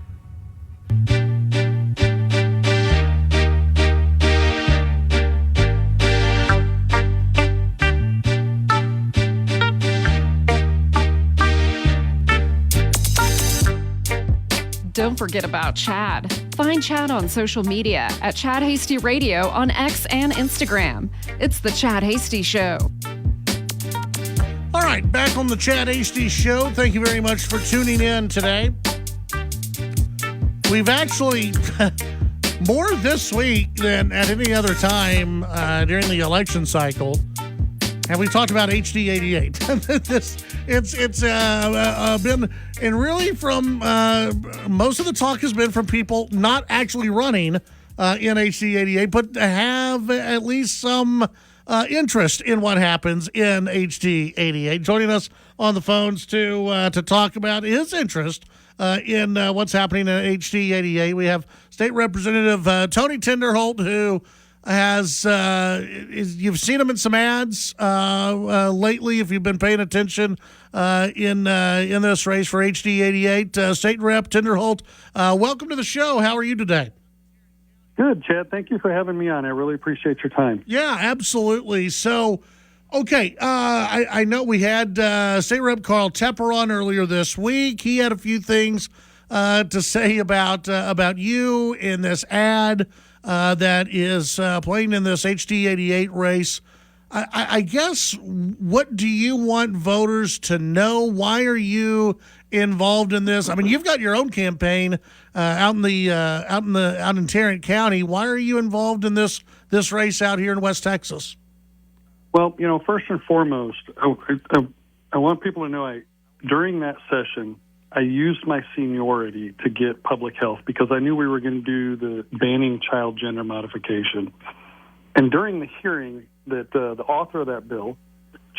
Don't forget about Chad. Find Chad on social media at Chad Hasty Radio on X and Instagram. It's the Chad Hasty Show.
All right, back on the Chad Hasty Show. Thank you very much for tuning in today. We've actually, more this week than at any other time during the election cycle, have we talked about HD 88. It's been, and really from, most of the talk has been from people not actually running in HD 88, but have at least some interest in what happens in HD 88. Joining us on the phones to talk about his interest in what's happening in HD 88, we have State Representative Tony Tinderholt, who has you've seen him in some ads lately if you've been paying attention in this race for HD 88. State Rep Tinderholt, welcome to the show. How are you today?
Good, Chad. Thank you for having me on. I really appreciate your time.
Yeah, absolutely. So, okay, I know we had State Rep Carl Tepper on earlier this week. He had a few things to say about you in this ad that is playing in this HD 88 race. I guess, what do you want voters to know? Why are you involved in this? I mean, you've got your own campaign out in Tarrant County. Why are you involved in this race out here in West Texas?
Well, first and foremost, I want people to know during that session, I used my seniority to get public health because I knew we were going to do the banning child gender modification. And during the hearing that the author of that bill,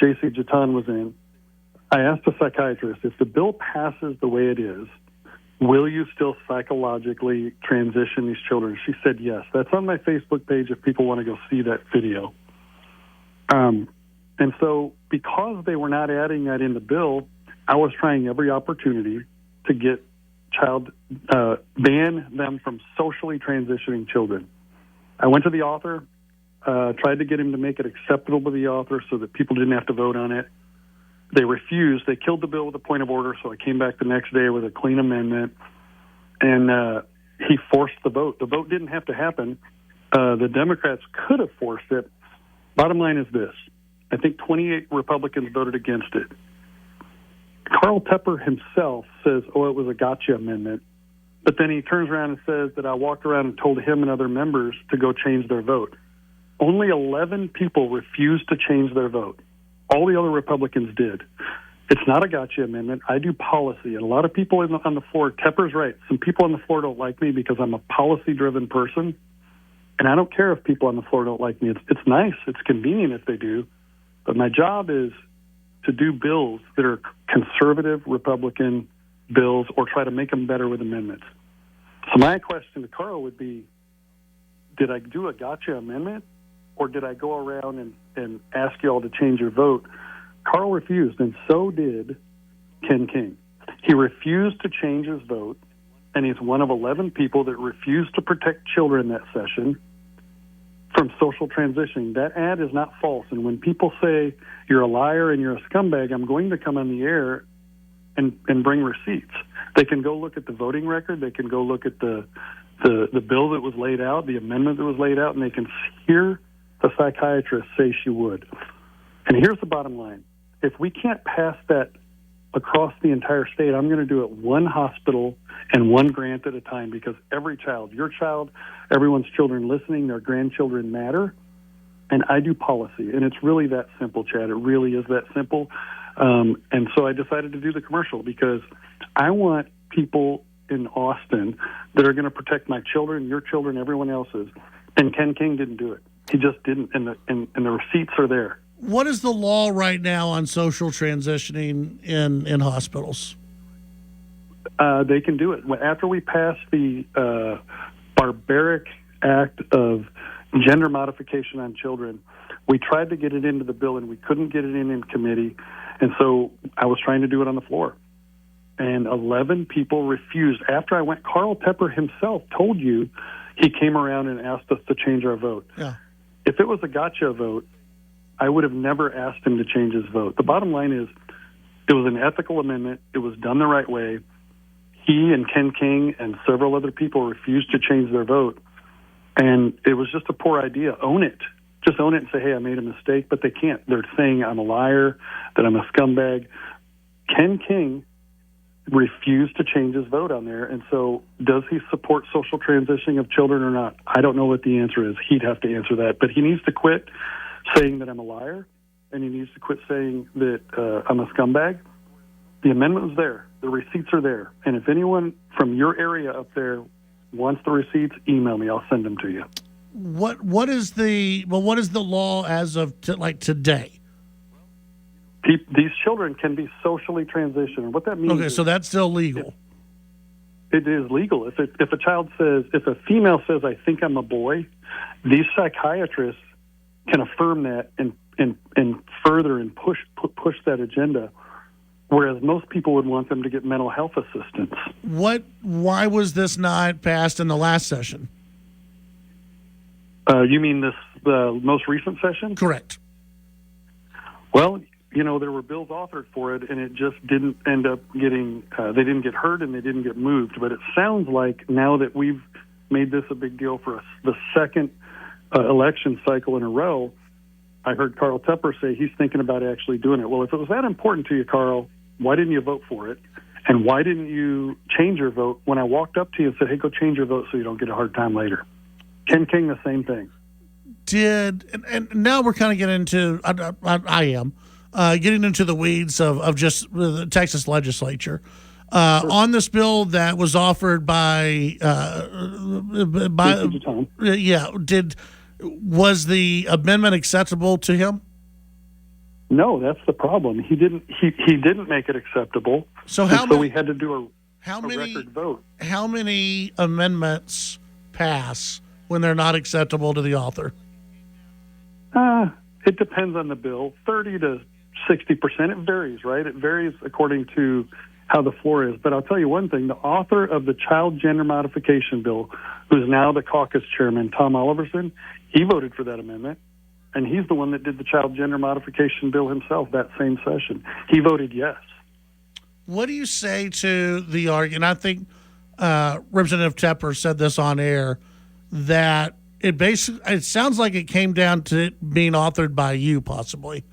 J.C. Jatan, was in, I asked the psychiatrist, if the bill passes the way it is, will you still psychologically transition these children? She said yes. That's on my Facebook page if people want to go see that video. And so because they were not adding that in the bill, I was trying every opportunity to get ban them from socially transitioning children. I went to the author, tried to get him to make it acceptable to the author so that people didn't have to vote on it. They refused. They killed the bill with a point of order, so I came back the next day with a clean amendment, and he forced the vote. The vote didn't have to happen. The Democrats could have forced it. Bottom line is this. I think 28 Republicans voted against it. Carl Tepper himself says, it was a gotcha amendment. But then he turns around and says that I walked around and told him and other members to go change their vote. Only 11 people refused to change their vote. All the other Republicans did. It's not a gotcha amendment. I do policy. And a lot of people on the floor, Tepper's right. Some people on the floor don't like me because I'm a policy-driven person. And I don't care if people on the floor don't like me. It's nice. It's convenient if they do. But my job is to do bills that are conservative Republican bills or try to make them better with amendments. So my question to Carl would be, did I do a gotcha amendment or did I go around and ask you all to change your vote? Carl refused, and so did Ken King. He refused to change his vote, and he's one of 11 people that refused to protect children that session from social transitioning. That ad is not false. And when people say you're a liar and you're a scumbag, I'm going to come on the air and bring receipts. They can go look at the voting record. They can go look at the bill that was laid out, the amendment that was laid out, and they can hear the psychiatrist say she would. And here's the bottom line. If we can't pass that across the entire state, I'm going to do it one hospital and one grant at a time because every child, your child, everyone's children listening, their grandchildren matter, and I do policy. And it's really that simple, Chad. It really is that simple. And so I decided to do the commercial because I want people in Austin that are going to protect my children, your children, everyone else's. And Ken King didn't do it. He just didn't, and the receipts are there.
What is the law right now on social transitioning in hospitals?
They can do it. After we passed the barbaric act of gender modification on children, we tried to get it into the bill, and we couldn't get it in committee. And so I was trying to do it on the floor. And 11 people refused. After I went, Carl Tepper himself told you he came around and asked us to change our vote.
Yeah.
If it was a gotcha vote, I would have never asked him to change his vote. The bottom line is it was an ethical amendment. It was done the right way. He and Ken King and several other people refused to change their vote. And it was just a poor idea. Own it. Just own it and say, hey, I made a mistake. But they can't. They're saying I'm a liar, that I'm a scumbag. Ken King refused to change his vote on there. And so does he support social transitioning of children or not? I don't know what the answer is. He'd have to answer that. But he needs to quit saying that I'm a liar, and he needs to quit saying that I'm a scumbag. The amendment was there. The receipts are there. And if anyone from your area up there wants the receipts, email me. I'll send them to you.
What is the law as of today?
These children can be socially transitioned. What that means?
Okay, so that's still legal.
It is legal. If a child says, if a female says, I think I'm a boy, these psychiatrists can affirm that and further and push that agenda, whereas most people would want them to get mental health assistance.
Why was this not passed in the last session?
You mean the most recent session?
Correct.
Well, there were bills authored for it, and it just didn't end up getting, they didn't get heard and they didn't get moved. But it sounds like now that we've made this a big deal for the second election cycle in a row, I heard Carl Tepper say he's thinking about actually doing it. Well, if it was that important to you, Carl, why didn't you vote for it? And why didn't you change your vote when I walked up to you and said, hey, go change your vote so you don't get a hard time later? Ken King, the same thing.
And now we're kind of getting into, I am, getting into the weeds of just the Texas legislature. On this bill that was offered by
Tom.
Was the amendment acceptable to him?
No, that's the problem. He didn't make it acceptable. So we had to do a record vote.
How many amendments pass when they're not acceptable to the author?
It depends on the bill. 30 to 60%. It varies, right? It varies according to how the floor is. But I'll tell you one thing. The author of the child gender modification bill, who's now the caucus chairman, Tom Oliverson, he voted for that amendment. And he's the one that did the child gender modification bill himself that same session. He voted yes.
What do you say to the argument? I think Representative Tepper said this on air, that it sounds like it came down to it being authored by you possibly,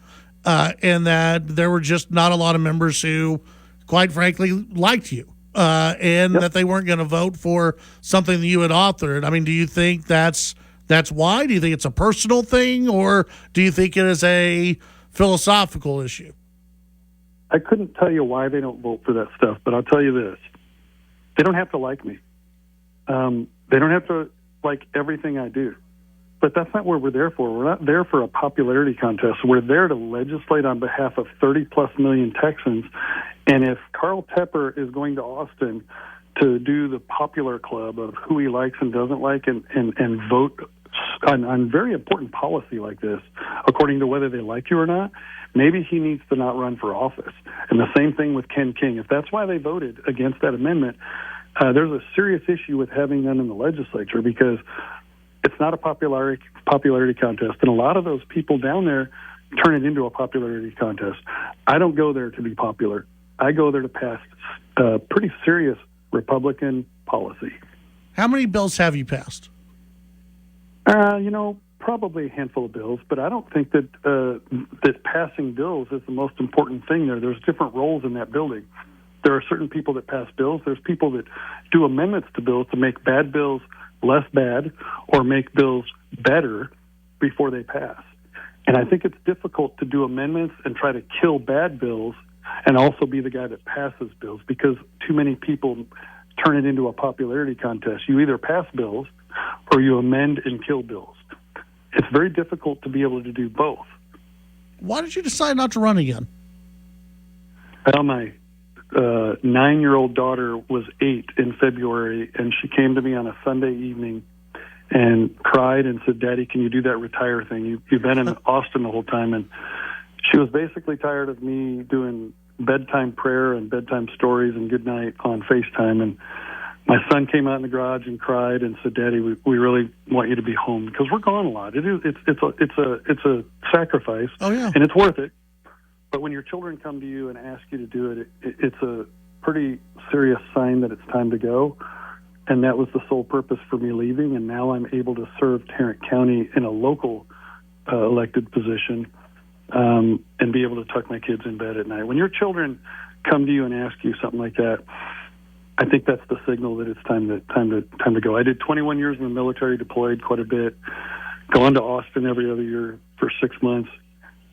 and that there were just not a lot of members who, quite frankly, liked you, and that they weren't going to vote for something that you had authored. I mean, do you think that's why? Do you think it's a personal thing, or do you think it is a philosophical issue?
I couldn't tell you why they don't vote for that stuff, but I'll tell you this. They don't have to like me. They don't have to like everything I do. But that's not what we're there for. We're not there for a popularity contest. We're there to legislate on behalf of 30-plus million Texans. And if Carl Tepper is going to Austin to do the popular club of who he likes and doesn't like and vote on very important policy like this, according to whether they like you or not, maybe he needs to not run for office. And the same thing with Ken King. If that's why they voted against that amendment, there's a serious issue with having them in the legislature, because it's not a popularity contest. And a lot of those people down there turn it into a popularity contest. I don't go there to be popular. I go there to pass pretty serious Republican policy.
How many bills have you passed?
Probably a handful of bills, but I don't think that passing bills is the most important thing there. There's different roles in that building. There are certain people that pass bills. There's people that do amendments to bills to make bad bills less bad or make bills better before they pass. And I think it's difficult to do amendments and try to kill bad bills and also be the guy that passes bills, because too many people turn it into a popularity contest. You either pass bills or you amend and kill bills. It's very difficult to be able to do both.
Why did you decide not to run again?
Well, my 9-year-old daughter was 8 in February, and she came to me on a Sunday evening and cried and said, Daddy, can you do that retire thing? You've been in Austin the whole time. And she was basically tired of me doing bedtime prayer and bedtime stories and good night on FaceTime. And my son came out in the garage and cried and said, Daddy, we really want you to be home, because we're gone a lot. It's a sacrifice.
Oh, yeah.
And it's worth it. But when your children come to you and ask you to do it, it's a pretty serious sign that it's time to go. And that was the sole purpose for me leaving. And now I'm able to serve Tarrant County in a local elected position and be able to tuck my kids in bed at night. When your children come to you and ask you something like that, I think that's the signal that it's time to go. I did 21 years in the military, deployed quite a bit, gone to Austin every other year for 6 months,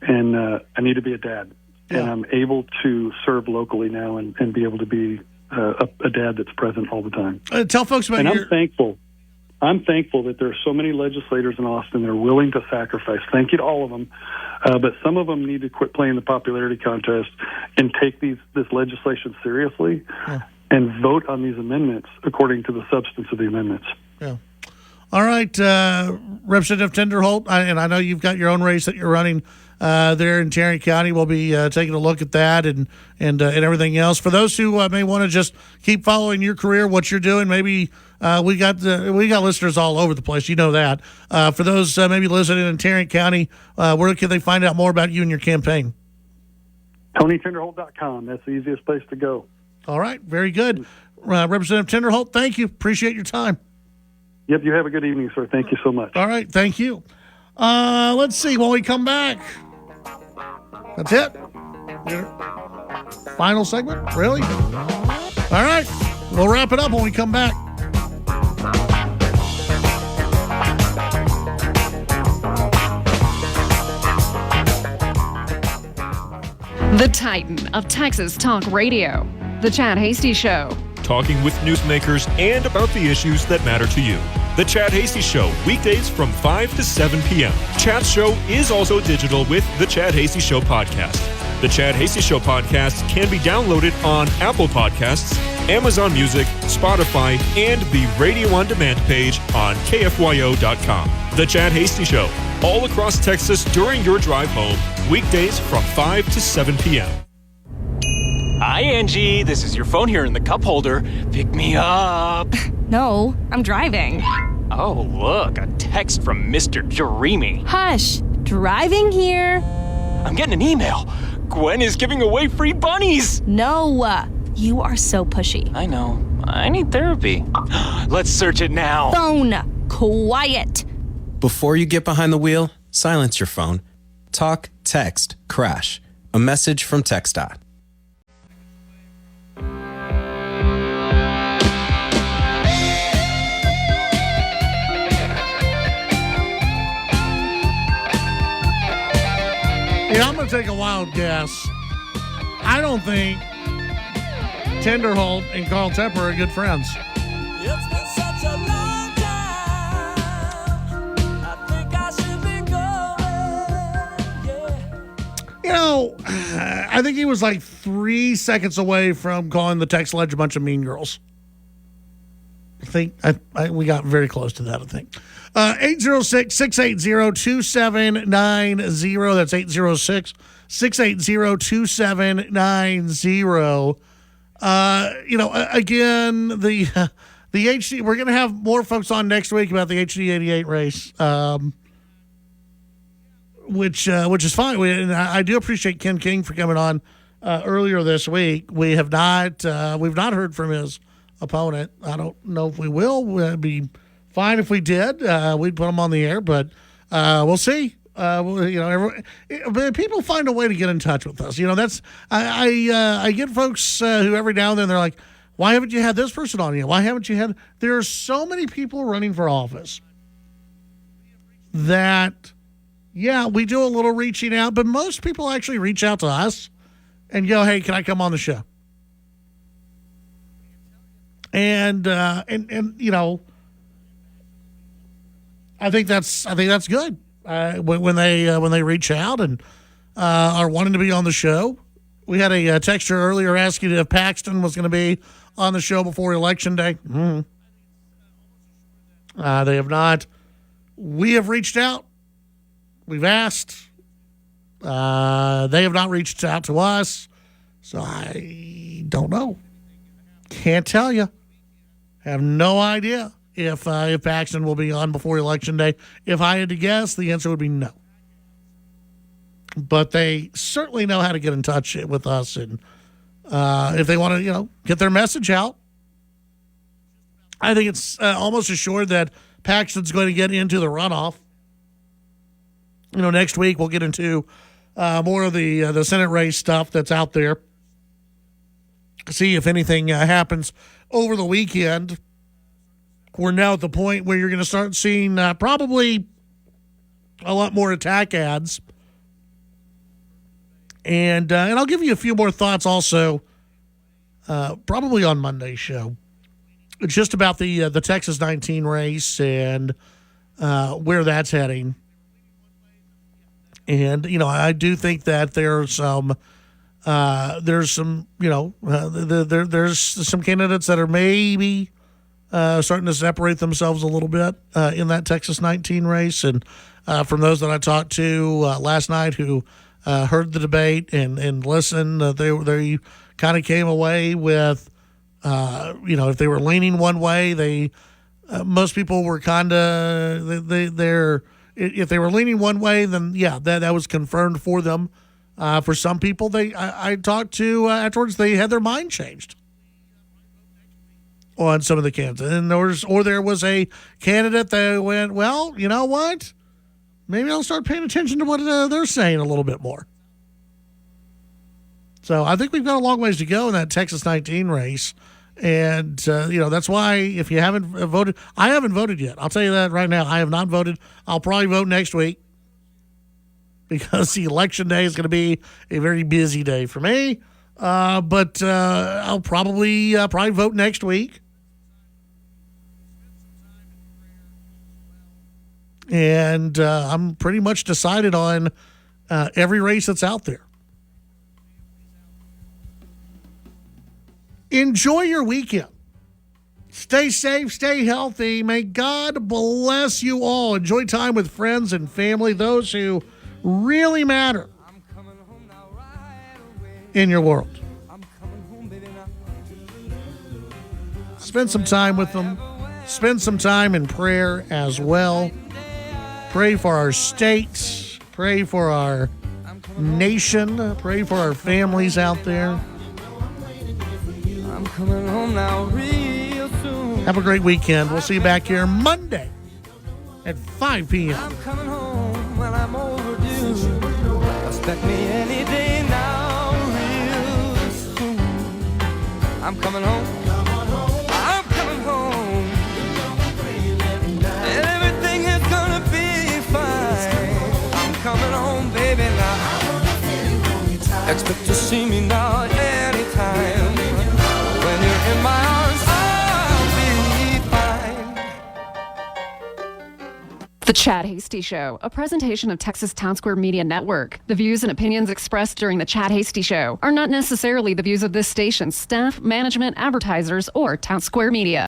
and I need to be a dad. Yeah. And I'm able to serve locally now and be able to be a dad that's present all the time.
Tell folks about
I'm thankful. I'm thankful that there are so many legislators in Austin that are willing to sacrifice. Thank you to all of them. But some of them need to quit playing the popularity contest and take this legislation seriously. Yeah. And vote on these amendments according to the substance of the amendments.
Yeah. All right, Representative Tinderholt, and I know you've got your own race that you're running there in Tarrant County. We'll be taking a look at that and everything else. For those who may want to just keep following your career, what you're doing, maybe we got listeners all over the place. You know that. For those maybe listening in Tarrant County, where can they find out more about you and your campaign?
TonyTinderholt.com. That's the easiest place to go.
All right, very good. Representative Tinderholt, thank you. Appreciate your time.
Yep, you have a good evening, sir. Thank you so much.
All right, thank you. Let's see. When we come back, that's it. Final segment? Really? All right. We'll wrap it up when we come back.
The Titan of Texas Talk Radio. The Chad Hasty Show.
Talking with newsmakers and about the issues that matter to you. The Chad Hasty Show, weekdays from 5 to 7 p.m. Chad's show is also digital with the Chad Hasty Show podcast. The Chad Hasty Show podcast can be downloaded on Apple Podcasts, Amazon Music, Spotify, and the Radio On Demand page on KFYO.com. The Chad Hasty Show, all across Texas during your drive home, weekdays from 5 to 7 p.m.
Hi, Angie. This is your phone here in the cup holder. Pick me up.
No, I'm driving.
Oh, look, a text from Mr. Dreamy.
Hush, driving here.
I'm getting an email. Gwen is giving away free bunnies.
No, you are so pushy.
I know. I need therapy. Let's search it now.
Phone, quiet.
Before you get behind the wheel, silence your phone. Talk, text, crash. A message from TxDOT.
Yeah, I'm going to take a wild guess. I don't think Tinderholt and Carl Tepper are good friends.
It's been such a long time. I think I should be going.
You know, I think he was like 3 seconds away from calling the text ledge a bunch of mean girls. I think we got very close to that, I think. 806-680-2790. That's 806-680-2790. You know, again, the HD, we're going to have more folks on next week about the HD88 race, which is fine. And I do appreciate Ken King for coming on earlier this week. We've not heard from his opponent. I don't know if we will. It'd be fine if we did. We'd put him on the air, but we'll see. People find a way to get in touch with us. You know, that's I get folks who every now and then they're like, "Why haven't you had this person on yet? Why haven't you had?" There are so many people running for office that, yeah, we do a little reaching out, but most people actually reach out to us and go, "Hey, can I come on the show?" And you know, I think that's good when they reach out and are wanting to be on the show. We had a texter earlier asking if Paxton was going to be on the show before Election Day. Mm-hmm. They have not. We have reached out. We've asked. They have not reached out to us, so I don't know. Can't tell you. Have no idea if Paxton will be on before Election Day. If I had to guess, the answer would be no. But they certainly know how to get in touch with us, and if they want to, you know, get their message out. I think it's almost assured that Paxton's going to get into the runoff. You know, next week we'll get into more of the Senate race stuff that's out there. See if anything happens over the weekend. We're now at the point where you're going to start seeing probably a lot more attack ads. And I'll give you a few more thoughts also, probably on Monday's show. It's just about the Texas 19 race and where that's heading. And, you know, I do think that there's some, there's some candidates that are maybe starting to separate themselves a little bit in that Texas 19 race. And from those that I talked to last night who heard the debate and listened, they kind of came away with, if they were leaning one way, most people were kind of, if they were leaning one way, then yeah, that was confirmed for them. For some people, I talked to afterwards, they had their mind changed on some of the candidates. And there was a candidate that went, well, you know what? maybe I'll start paying attention to what they're saying a little bit more. So I think we've got a long ways to go in that Texas 19 race. And, that's why if you haven't voted, I haven't voted yet. I'll tell you that right now. I have not voted. I'll probably vote next week because the election day is going to be a very busy day for me. But I'll probably vote next week. And I'm pretty much decided on every race that's out there. Enjoy your weekend. Stay safe, stay healthy. May God bless you all. Enjoy time with friends and family, those who really matter in your world. Spend some time with them. Spend some time in prayer as well. Pray for our state. Pray for our nation. Pray for our families out there.
I'm coming home now real soon.
Have a great weekend. We'll see you back here Monday at 5 p.m.
I'm coming home when I'm overdue. Expect me any day now real soon. I'm coming home. I'm coming home. And everything is gonna be fine. I'm coming home, baby, now. Expect to see me now anytime. When you're in my arms, I'll be fine.
The Chad Hasty Show, a presentation of Texas Town Square Media Network. The views and opinions expressed during the Chad Hasty Show are not necessarily the views of this station's staff, management, advertisers, or Town Square Media.